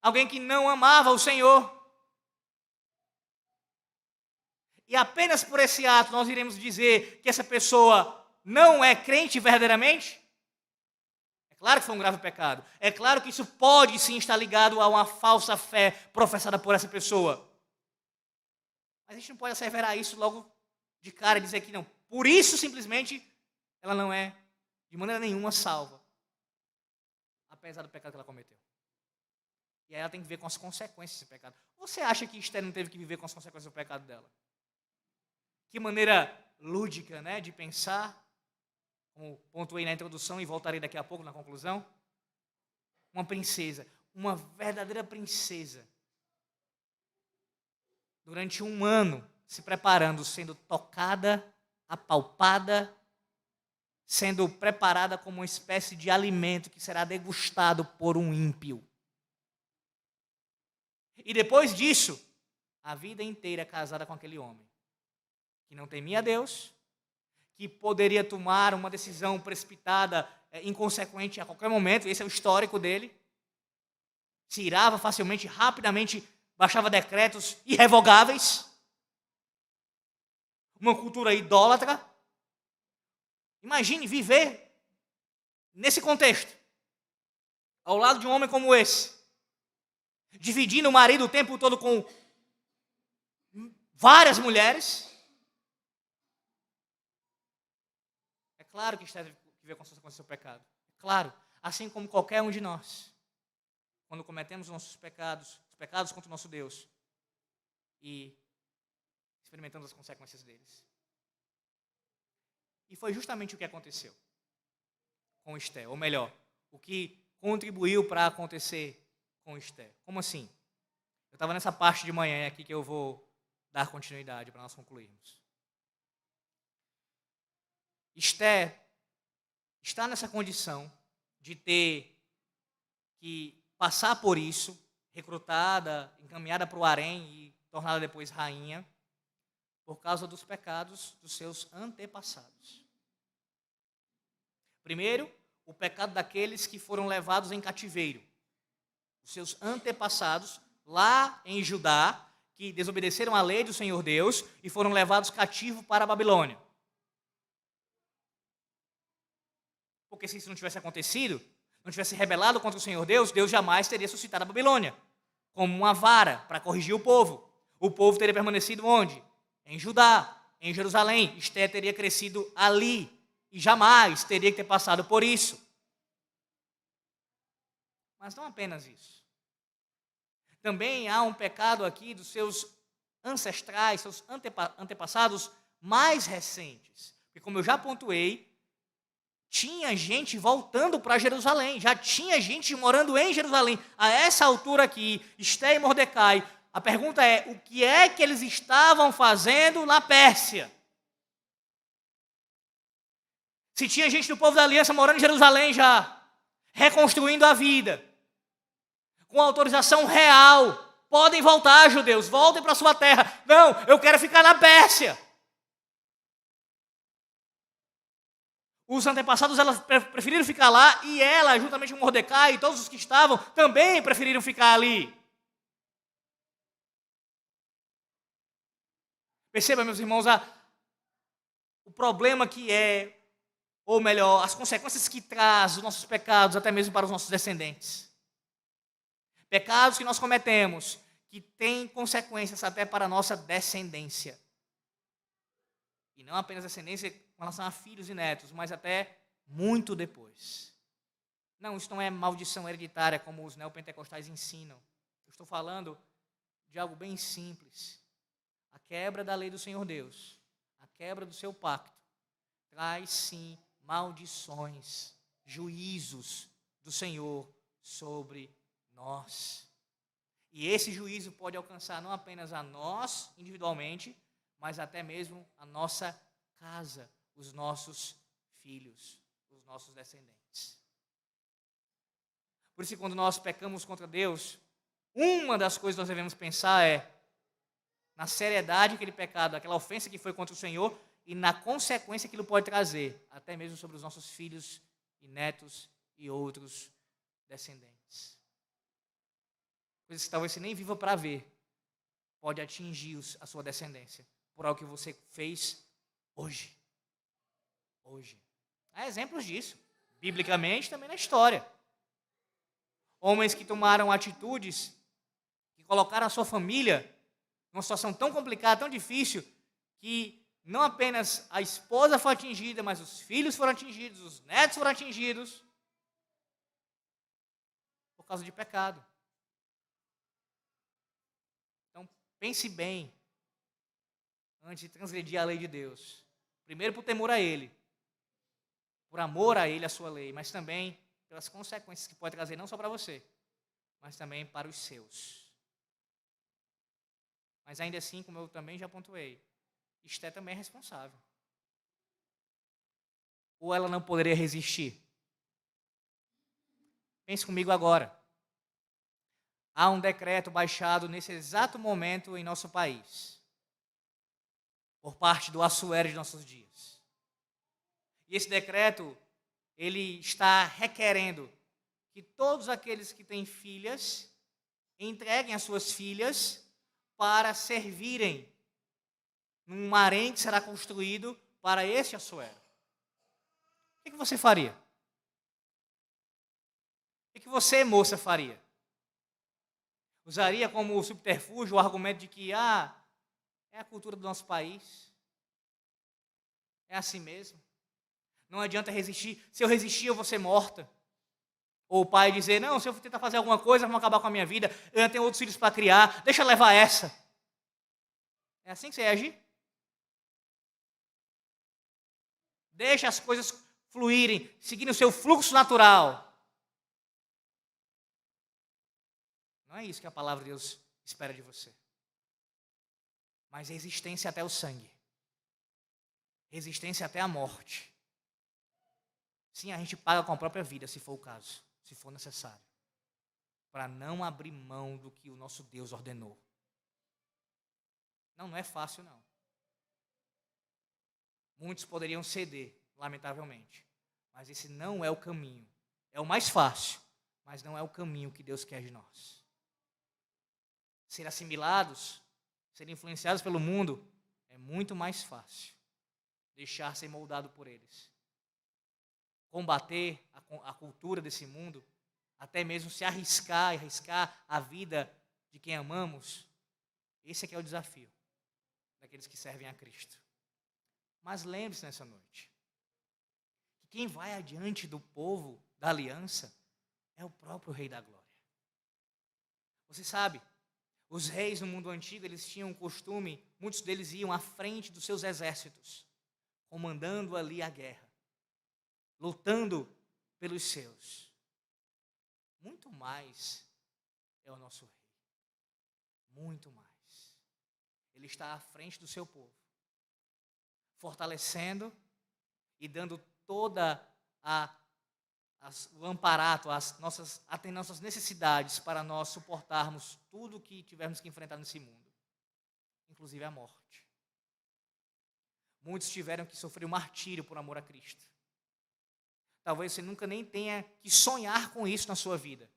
S1: Alguém que não amava o Senhor. E apenas por esse ato nós iremos dizer que essa pessoa não é crente verdadeiramente? É claro que foi um grave pecado. É claro que isso pode sim estar ligado a uma falsa fé professada por essa pessoa. Mas a gente não pode asseverar isso logo de cara e dizer que não. Por isso, simplesmente, ela não é de maneira nenhuma salva. Apesar do pecado que ela cometeu. E aí ela tem que viver com as consequências desse pecado. Você acha que Esther não teve que viver com as consequências do pecado dela? Que maneira lúdica, né, de pensar, como pontuei na introdução e voltarei daqui a pouco na conclusão. Uma princesa, uma verdadeira princesa, durante um ano se preparando, sendo tocada, apalpada, sendo preparada como uma espécie de alimento que será degustado por um ímpio. E depois disso, a vida inteira casada com aquele homem, que não temia a Deus, que poderia tomar uma decisão precipitada, inconsequente a qualquer momento, esse é o histórico dele, se irava facilmente, rapidamente, baixava decretos irrevogáveis, uma cultura idólatra. Imagine viver nesse contexto, ao lado de um homem como esse, dividindo o marido o tempo todo com várias mulheres. É claro que Esther teve que ver com as consequências do seu pecado. É claro, assim como qualquer um de nós, quando cometemos nossos pecados, os pecados contra o nosso Deus, e experimentamos as consequências deles. E foi justamente o que aconteceu com Esther, ou melhor, o que contribuiu para acontecer com Esther. Como assim? Eu estava nessa parte de manhã aqui que eu vou dar continuidade para nós concluirmos. Esther está nessa condição de ter que passar por isso, recrutada, encaminhada para o harém e tornada depois rainha, por causa dos pecados dos seus antepassados. Primeiro, o pecado daqueles que foram levados em cativeiro. Os seus antepassados, lá em Judá, que desobedeceram à lei do Senhor Deus e foram levados cativos para a Babilônia. Porque se isso não tivesse acontecido, não tivesse rebelado contra o Senhor Deus, Deus jamais teria suscitado a Babilônia como uma vara para corrigir o povo. O povo teria permanecido onde? Em Judá, em Jerusalém. Esther teria crescido ali e jamais teria que ter passado por isso. Mas não apenas isso. Também há um pecado aqui dos seus ancestrais, seus antepassados mais recentes. Porque, como eu já pontuei, tinha gente voltando para Jerusalém, já tinha gente morando em Jerusalém. A essa altura aqui, Esther e Mordecai, a pergunta é, o que é que eles estavam fazendo na Pérsia? Se tinha gente do povo da aliança morando em Jerusalém já, reconstruindo a vida, com autorização real, podem voltar, judeus, voltem para sua terra. Não, eu quero ficar na Pérsia. Os antepassados, elas preferiram ficar lá, e ela, juntamente com Mordecai e todos os que estavam, também preferiram ficar ali. Perceba, meus irmãos, o problema que é, ou melhor, as consequências que traz os nossos pecados, até mesmo para os nossos descendentes. Pecados que nós cometemos, que têm consequências até para a nossa descendência. E não apenas descendência com relação a filhos e netos, mas até muito depois. Não, isso não é maldição hereditária como os neopentecostais ensinam. Eu estou falando de algo bem simples. A quebra da lei do Senhor Deus, a quebra do seu pacto, traz sim maldições, juízos do Senhor sobre nós. E esse juízo pode alcançar não apenas a nós individualmente, mas até mesmo a nossa casa, os nossos filhos, os nossos descendentes. Por isso que quando nós pecamos contra Deus, uma das coisas que nós devemos pensar é na seriedade daquele pecado, aquela ofensa que foi contra o Senhor e na consequência que ele pode trazer, até mesmo sobre os nossos filhos e netos e outros descendentes. Coisas que talvez você nem viva para ver, pode atingir a sua descendência por algo que você fez hoje. Hoje. Há exemplos disso, biblicamente também na história. Homens que tomaram atitudes, que colocaram a sua família numa situação tão complicada, tão difícil, que não apenas a esposa foi atingida, mas os filhos foram atingidos, os netos foram atingidos, por causa de pecado. Então, pense bem, antes de transgredir a lei de Deus. Primeiro por temor a Ele, por amor a Ele, a sua lei, mas também pelas consequências que pode trazer não só para você, mas também para os seus. Mas ainda assim, como eu também já pontuei, Esté também é responsável. Ou ela não poderia resistir? Pense comigo agora. Há um decreto baixado nesse exato momento em nosso país, por parte do Assuero de nossos dias. E esse decreto, ele está requerendo que todos aqueles que têm filhas entreguem as suas filhas para servirem num harém que será construído para este Assuero. O que você faria? O que você, moça, faria? Usaria como subterfúgio o argumento de que é a cultura do nosso país, é assim mesmo, não adianta resistir, se eu resistir eu vou ser morta. Ou o pai dizer, não, se eu tentar fazer alguma coisa, vão acabar com a minha vida, eu ainda tenho outros filhos para criar, deixa eu levar essa. É assim que você agir? Deixa as coisas fluírem, seguindo o seu fluxo natural. Não é isso que a palavra de Deus espera de você. Mas resistência até o sangue. Resistência até a morte. Sim, a gente paga com a própria vida, se for o caso, se for necessário. Para não abrir mão do que o nosso Deus ordenou. Não é fácil, não. Muitos poderiam ceder, lamentavelmente. Mas esse não é o caminho. É o mais fácil, mas não é o caminho que Deus quer de nós. Ser assimilados, ser influenciados pelo mundo, é muito mais fácil. Deixar ser moldado por eles. Combater a cultura desse mundo, até mesmo se arriscar a vida de quem amamos, esse é que é o desafio daqueles que servem a Cristo. Mas lembre-se nessa noite, que quem vai adiante do povo da aliança é o próprio Rei da Glória. Você sabe, os reis no mundo antigo, eles tinham um costume, muitos deles iam à frente dos seus exércitos, comandando ali a guerra, lutando pelos seus. Muito mais é o nosso Rei. Muito mais. Ele está à frente do seu povo, fortalecendo e dando toda o amparato, até nossas necessidades para nós suportarmos tudo o que tivermos que enfrentar nesse mundo, inclusive a morte. Muitos tiveram que sofrer o martírio por amor a Cristo. Talvez você nunca nem tenha que sonhar com isso na sua vida.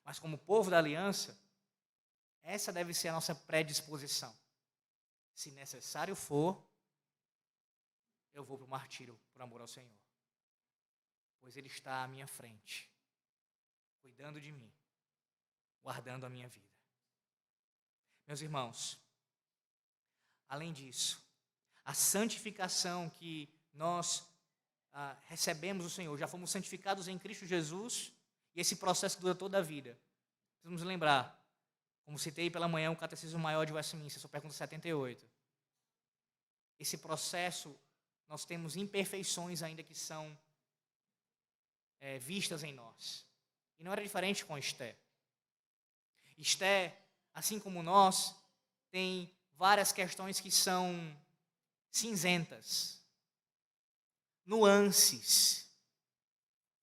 S1: Mas como povo da aliança, essa deve ser a nossa predisposição. Se necessário for, eu vou para o martírio por amor ao Senhor. Pois Ele está à minha frente, cuidando de mim, guardando a minha vida. Meus irmãos, além disso, a santificação que nós recebemos do Senhor, já fomos santificados em Cristo Jesus, e esse processo dura toda a vida. Precisamos lembrar, como citei pela manhã, o Catecismo Maior de Westminster, sua pergunta 78. Esse processo, nós temos imperfeições ainda que são vistas em nós. E não era diferente com Esté. Esté, assim como nós, tem várias questões que são cinzentas. nuances.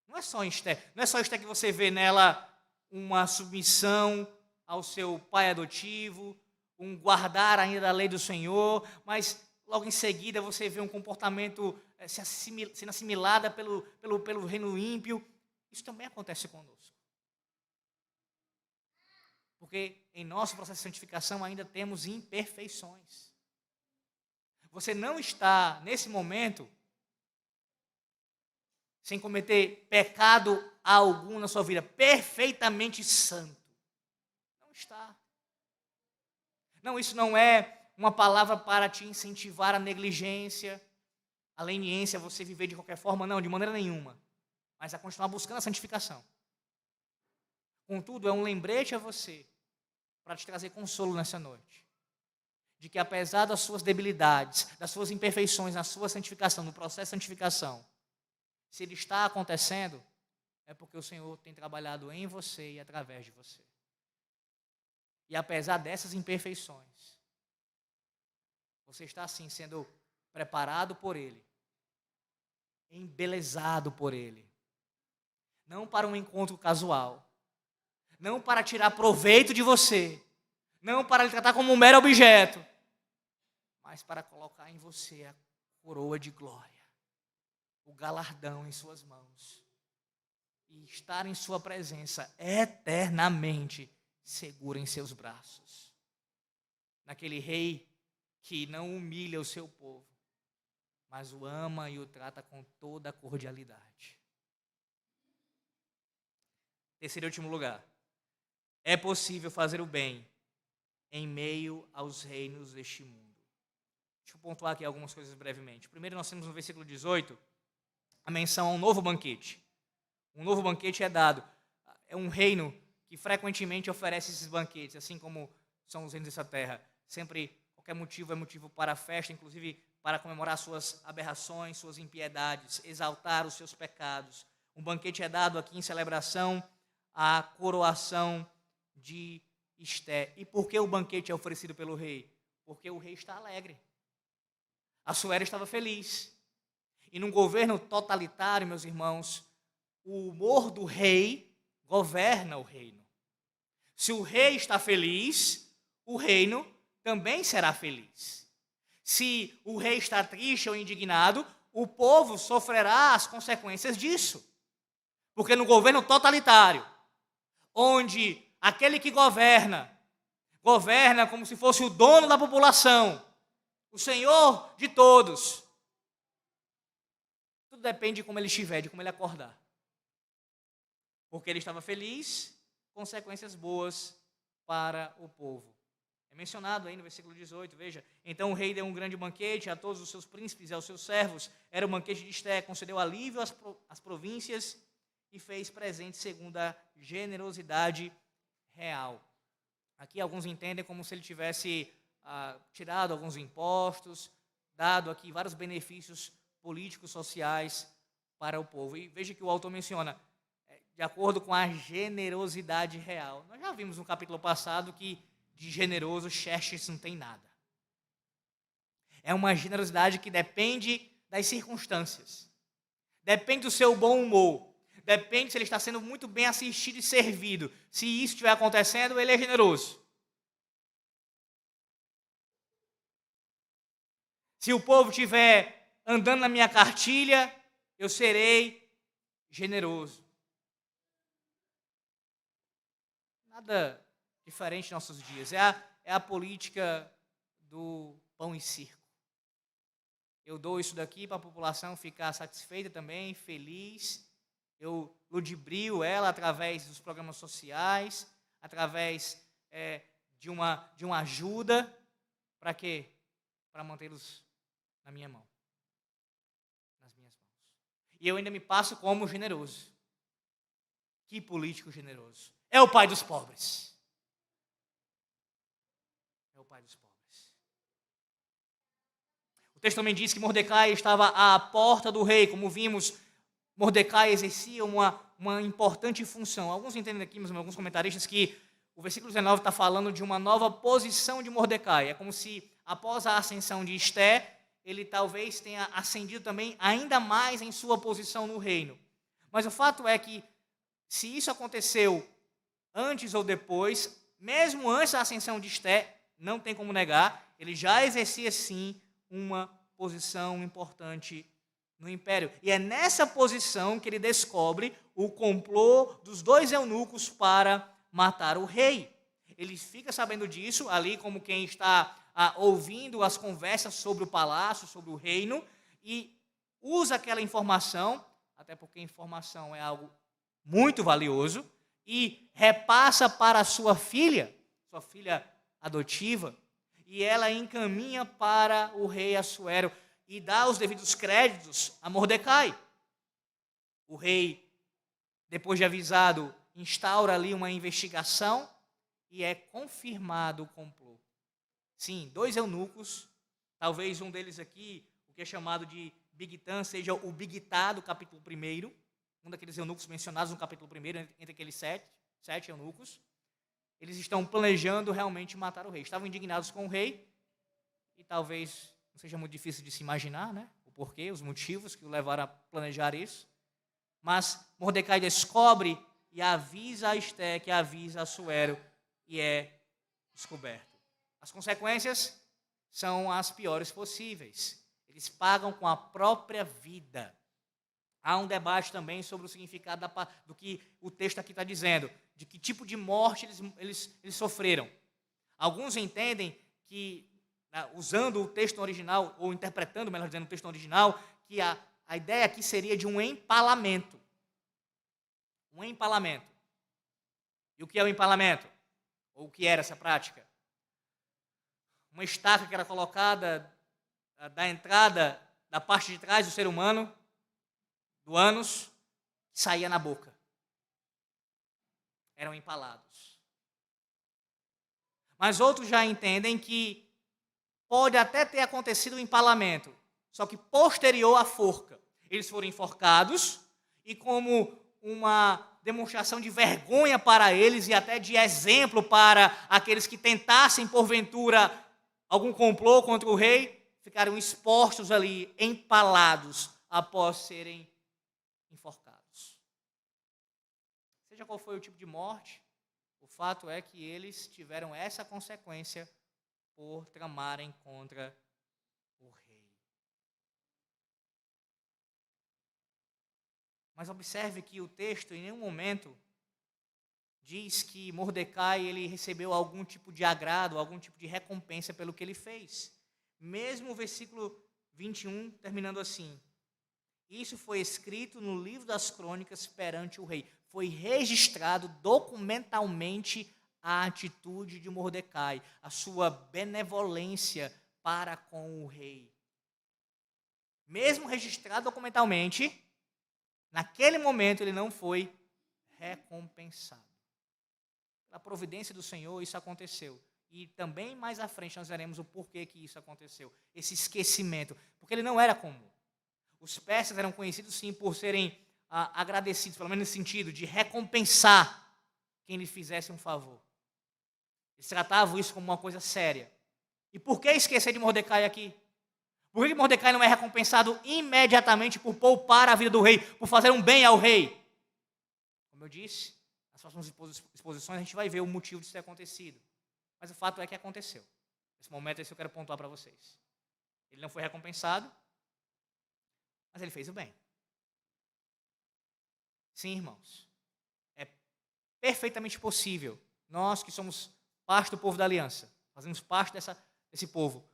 S1: Não é só Esther que você vê nela uma submissão ao seu pai adotivo, um guardar ainda da lei do Senhor, mas logo em seguida você vê um comportamento sendo assimilada pelo reino ímpio. Isso também acontece conosco. Porque em nosso processo de santificação ainda temos imperfeições. Você não está, nesse momento, sem cometer pecado algum na sua vida, perfeitamente santo. Não está. Não, isso não é uma palavra para te incentivar a negligência, a leniência, a você viver de qualquer forma, não, de maneira nenhuma. Mas a continuar buscando a santificação. Contudo, é um lembrete a você, para te trazer consolo nessa noite, de que apesar das suas debilidades, das suas imperfeições na sua santificação, no processo de santificação, se ele está acontecendo, é porque o Senhor tem trabalhado em você e através de você. E apesar dessas imperfeições, você está assim sendo preparado por Ele, embelezado por Ele, não para um encontro casual, não para tirar proveito de você, não para lhe tratar como um mero objeto, mas para colocar em você a coroa de glória, o galardão em suas mãos, e estar em sua presença eternamente seguro em seus braços. Naquele rei que não humilha o seu povo, mas o ama e o trata com toda a cordialidade. Terceiro e último lugar. É possível fazer o bem em meio aos reinos deste mundo. Deixa eu pontuar aqui algumas coisas brevemente. Primeiro, nós temos no versículo 18 a menção a um novo banquete. Um novo banquete é dado. É um reino que frequentemente oferece esses banquetes, assim como são os reinos dessa terra. Sempre, qualquer motivo é motivo para a festa, inclusive para comemorar suas aberrações, suas impiedades, exaltar os seus pecados. Um banquete é dado aqui em celebração à coroação de Esther. E por que o banquete é oferecido pelo rei? Porque o rei está alegre. Assuero estava feliz. E num governo totalitário, meus irmãos, o humor do rei governa o reino. Se o rei está feliz, o reino também será feliz. Se o rei está triste ou indignado, o povo sofrerá as consequências disso. Porque no governo totalitário, onde aquele que governa como se fosse o dono da população, o senhor de todos, tudo depende de como ele estiver, de como ele acordar. Porque ele estava feliz, consequências boas para o povo. É mencionado aí no versículo 18, veja. Então o rei deu um grande banquete a todos os seus príncipes e aos seus servos. Era o banquete de Esther, concedeu alívio às províncias e fez presente segundo a generosidade real. Aqui alguns entendem como se ele tivesse tirado alguns impostos, dado aqui vários benefícios políticos, sociais para o povo. E veja que o autor menciona, de acordo com a generosidade real. Nós já vimos no capítulo passado que de generoso Xerxes não tem nada. É uma generosidade que depende das circunstâncias. Depende do seu bom humor. Depende se ele está sendo muito bem assistido e servido. Se isso estiver acontecendo, ele é generoso. Se o povo estiver andando na minha cartilha, eu serei generoso. Nada diferente nos nossos dias. É a política do pão e circo. Eu dou isso daqui para a população ficar satisfeita também, feliz. Eu ludibrio ela através dos programas sociais, através de uma ajuda. Para quê? Para mantê-los na minha mão, nas minhas mãos. E eu ainda me passo como generoso. Que político generoso. É o pai dos pobres. É o pai dos pobres. O texto também diz que Mordecai estava à porta do rei. Como vimos, Mordecai exercia uma importante função. Alguns entendem aqui, mas alguns comentaristas, que o versículo 19 está falando de uma nova posição de Mordecai. É como se, após a ascensão de Esther, ele talvez tenha ascendido também ainda mais em sua posição no reino. Mas o fato é que, se isso aconteceu antes ou depois, mesmo antes da ascensão de Esté, não tem como negar, ele já exercia sim uma posição importante no império. E é nessa posição que ele descobre o complô dos 2 eunucos para matar o rei. Ele fica sabendo disso, ali como quem está ouvindo as conversas sobre o palácio, sobre o reino, e usa aquela informação, até porque informação é algo muito valioso, e repassa para a sua filha adotiva, e ela encaminha para o rei Assuero e dá os devidos créditos a Mordecai. O rei, depois de avisado, instaura ali uma investigação e é confirmado o complô. Sim, 2 eunucos, talvez um deles aqui, o que é chamado de Bigtan, seja o Bigtá do capítulo 1, um daqueles eunucos mencionados no capítulo 1, entre aqueles 7 eunucos. Eles estão planejando realmente matar o rei. Estavam indignados com o rei, e talvez não seja muito difícil de se imaginar, né? O porquê, os motivos que o levaram a planejar isso. Mas Mordecai descobre e avisa a Esté, que avisa a Assuero, e é descoberto. As consequências são as piores possíveis. Eles pagam com a própria vida. Há um debate também sobre o significado do que o texto aqui está dizendo, de que tipo de morte eles sofreram. Alguns entendem que, usando o texto original, ou interpretando, melhor dizendo, o texto original, que a ideia aqui seria de um empalamento. Um empalamento. E o que é o empalamento? Ou o que era essa prática? Uma estaca que era colocada da entrada, da parte de trás do ser humano, do ânus, saía na boca. Eram empalados. Mas outros já entendem que pode até ter acontecido o empalamento, só que posterior à forca. Eles foram enforcados e, como uma demonstração de vergonha para eles e até de exemplo para aqueles que tentassem, porventura, algum complô contra o rei, ficaram expostos ali, empalados, após serem enforcados. Seja qual foi o tipo de morte, o fato é que eles tiveram essa consequência por tramarem contra o rei. Mas observe que o texto em nenhum momento diz que Mordecai ele recebeu algum tipo de agrado, algum tipo de recompensa pelo que ele fez. Mesmo o versículo 21 terminando assim: isso foi escrito no livro das crônicas perante o rei. Foi registrado documentalmente a atitude de Mordecai, a sua benevolência para com o rei. Mesmo registrado documentalmente, naquele momento ele não foi recompensado. Pela providência do Senhor, isso aconteceu. E também mais à frente nós veremos o porquê que isso aconteceu. Esse esquecimento. Porque ele não era comum. Os persas eram conhecidos, sim, por serem agradecidos, pelo menos no sentido de recompensar quem lhe fizesse um favor. Eles tratavam isso como uma coisa séria. E por que esquecer de Mordecai aqui? Por que Mordecai não é recompensado imediatamente por poupar a vida do rei, por fazer um bem ao rei? Como eu disse, nas próximas exposições a gente vai ver o motivo disso ter acontecido. Mas o fato é que aconteceu. Nesse momento, esse eu quero pontuar para vocês. Ele não foi recompensado, mas ele fez o bem. Sim, irmãos. É perfeitamente possível, nós que somos parte do povo da aliança, fazemos parte desse povo,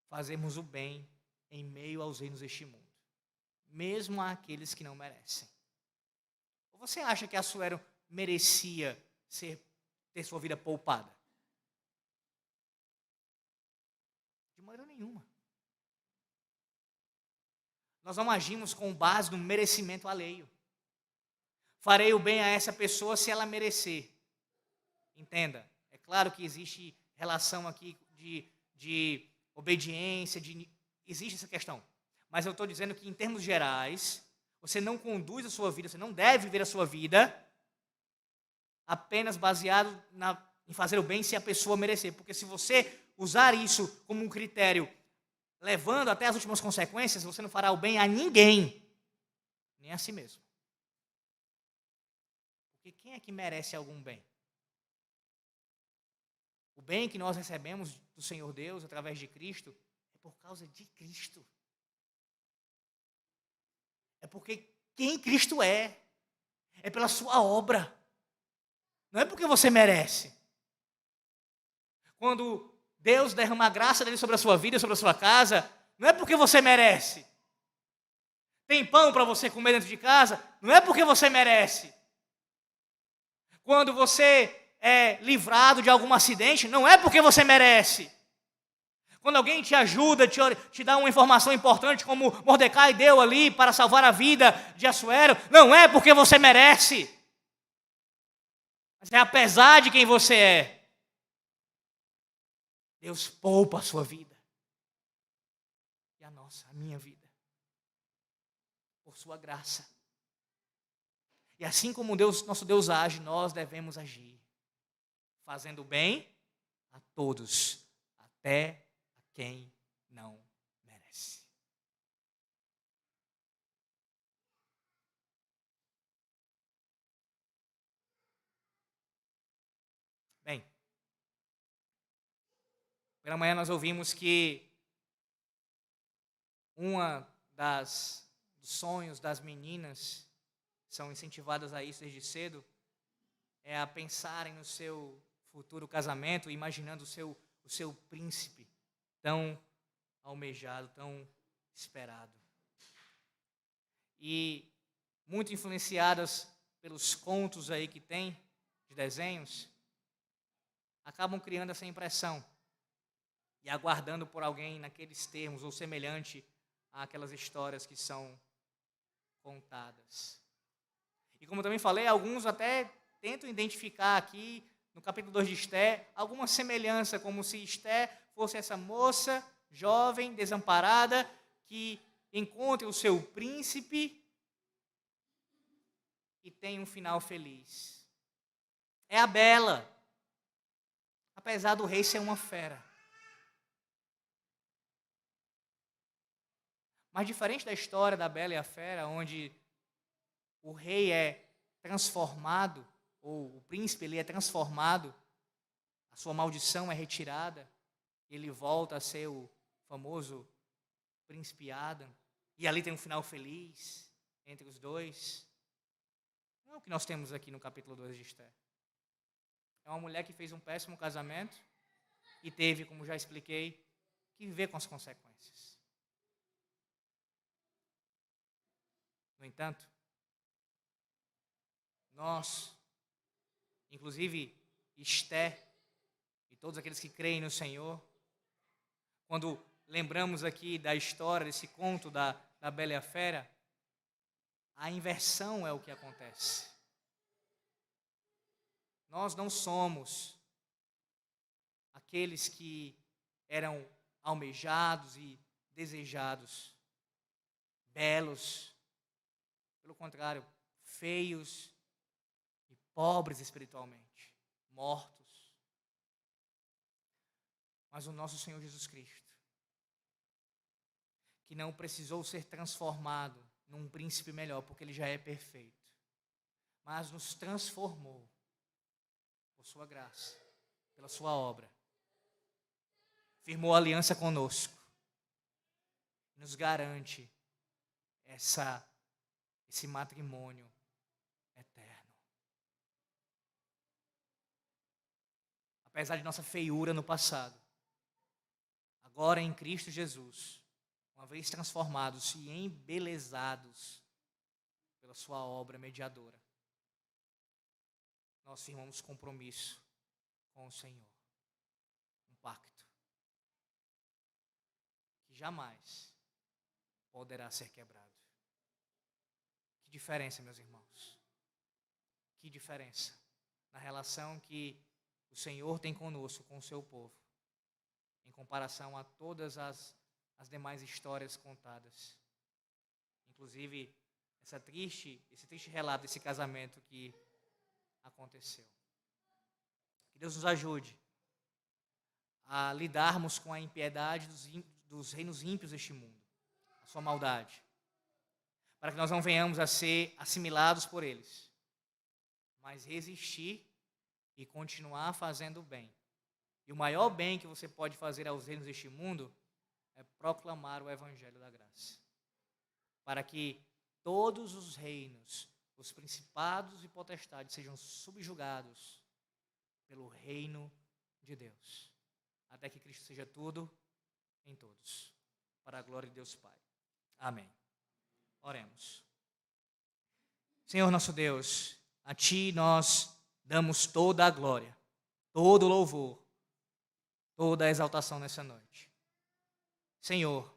S1: fazermos o bem em meio aos reinos deste mundo, mesmo àqueles que não merecem. Ou você acha que Assuero merecia ter sua vida poupada? De maneira nenhuma. Nós não agimos com base no merecimento alheio. Farei o bem a essa pessoa se ela merecer. Entenda, é claro que existe relação aqui de obediência, existe essa questão. Mas eu estou dizendo que, em termos gerais, você não conduz a sua vida, você não deve viver a sua vida apenas baseado em fazer o bem se a pessoa merecer. Porque se você usar isso como um critério levando até as últimas consequências, você não fará o bem a ninguém, nem a si mesmo. Porque quem é que merece algum bem? O bem que nós recebemos do Senhor Deus através de Cristo é por causa de Cristo. É porque quem Cristo é pela sua obra. Não é porque você merece. Quando Deus derrama a graça dele sobre a sua vida, sobre a sua casa, não é porque você merece. Tem pão para você comer dentro de casa, não é porque você merece. Quando você é livrado de algum acidente, não é porque você merece. Quando alguém te ajuda, te dá uma informação importante, como Mordecai deu ali para salvar a vida de Assuero, não é porque você merece. Mas é apesar de quem você é. Deus poupa a sua vida. E a nossa, a minha vida. Por sua graça. E assim como nosso Deus age, nós devemos agir. Fazendo bem a todos, até a quem não merece. Bem, pela manhã nós ouvimos que dos sonhos das meninas, são incentivadas a isso desde cedo, é a pensarem no seu futuro casamento, imaginando o seu príncipe tão almejado, tão esperado. E muito influenciadas pelos contos aí que tem, de desenhos, acabam criando essa impressão e aguardando por alguém naqueles termos ou semelhante àquelas histórias que são contadas. E como também falei, alguns até tentam identificar aqui, no capítulo 2 de Esther, alguma semelhança, como se Esther fosse essa moça jovem, desamparada, que encontra o seu príncipe e tem um final feliz. É a Bela, apesar do rei ser uma fera. Mas diferente da história da Bela e a Fera, onde o rei é transformado, ou o príncipe ele é transformado, a sua maldição é retirada, ele volta a ser o famoso príncipe Adam, e ali tem um final feliz entre os dois. Não é o que nós temos aqui no capítulo 2 de Esther. É uma mulher que fez um péssimo casamento e teve, como já expliquei, que viver com as consequências. No entanto, nós, inclusive Esther e todos aqueles que creem no Senhor, quando lembramos aqui da história, desse conto da Bela e a Fera, a inversão é o que acontece. Nós não somos aqueles que eram almejados e desejados, belos, pelo contrário, feios e pobres espiritualmente, mortos. Mas o nosso Senhor Jesus Cristo, que não precisou ser transformado num príncipe melhor, porque ele já é perfeito, mas nos transformou por sua graça, pela sua obra. Firmou aliança conosco, nos garante esse matrimônio eterno. Apesar de nossa feiura no passado, agora em Cristo Jesus, uma vez transformados e embelezados pela sua obra mediadora, nós firmamos compromisso com o Senhor, um pacto que jamais poderá ser quebrado. Que diferença, meus irmãos. Que diferença na relação que o Senhor tem conosco, com o seu povo, em comparação a todas as demais histórias contadas. Inclusive, esse triste relato desse casamento que aconteceu. Que Deus nos ajude a lidarmos com a impiedade dos reinos ímpios deste mundo, a sua maldade, para que nós não venhamos a ser assimilados por eles, mas resistir e continuar fazendo o bem. E o maior bem que você pode fazer aos reinos deste mundo é proclamar o evangelho da graça, para que todos os reinos, os principados e potestades sejam subjugados pelo reino de Deus, até que Cristo seja tudo em todos, para a glória de Deus Pai. Amém. Oremos. Senhor nosso Deus, a Ti nós damos toda a glória, todo o louvor, toda a exaltação nessa noite. Senhor,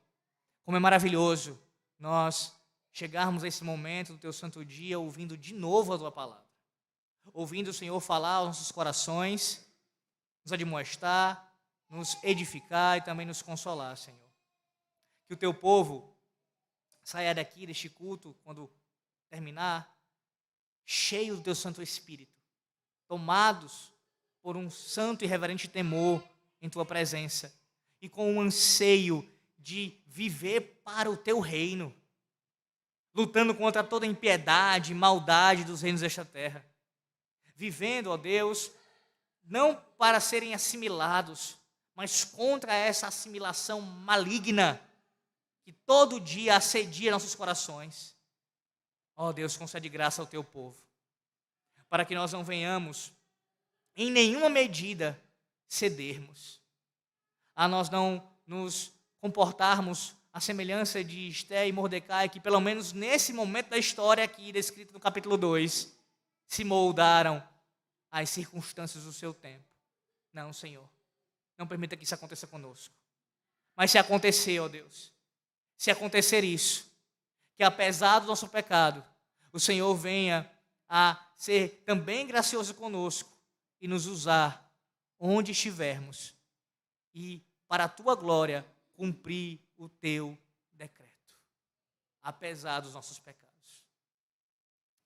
S1: como é maravilhoso nós chegarmos a esse momento do Teu santo dia ouvindo de novo a Tua palavra, ouvindo o Senhor falar aos nossos corações, nos admoestar, nos edificar e também nos consolar, Senhor. Que o Teu povo saia daqui, deste culto, quando terminar, cheio do Teu Santo Espírito, tomados por um santo e reverente temor em Tua presença e com um anseio de viver para o Teu reino, lutando contra toda impiedade e maldade dos reinos desta terra, vivendo, ó Deus, não para serem assimilados, mas contra essa assimilação maligna que todo dia assedia nossos corações. Ó Deus, concede graça ao Teu povo, para que nós não venhamos, em nenhuma medida, cedermos, a nós não nos comportarmos à semelhança de Esté e Mordecai, que pelo menos nesse momento da história aqui, descrito no capítulo 2, se moldaram às circunstâncias do seu tempo. Não, Senhor, não permita que isso aconteça conosco. Mas se acontecer, ó Deus, se acontecer isso, que apesar do nosso pecado, o Senhor venha a ser também gracioso conosco e nos usar onde estivermos e, para a Tua glória, cumprir o Teu decreto, apesar dos nossos pecados.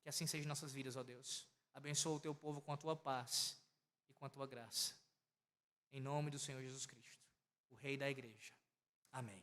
S1: Que assim seja em nossas vidas, ó Deus. Abençoa o Teu povo com a Tua paz e com a Tua graça. Em nome do Senhor Jesus Cristo, o Rei da Igreja. Amém.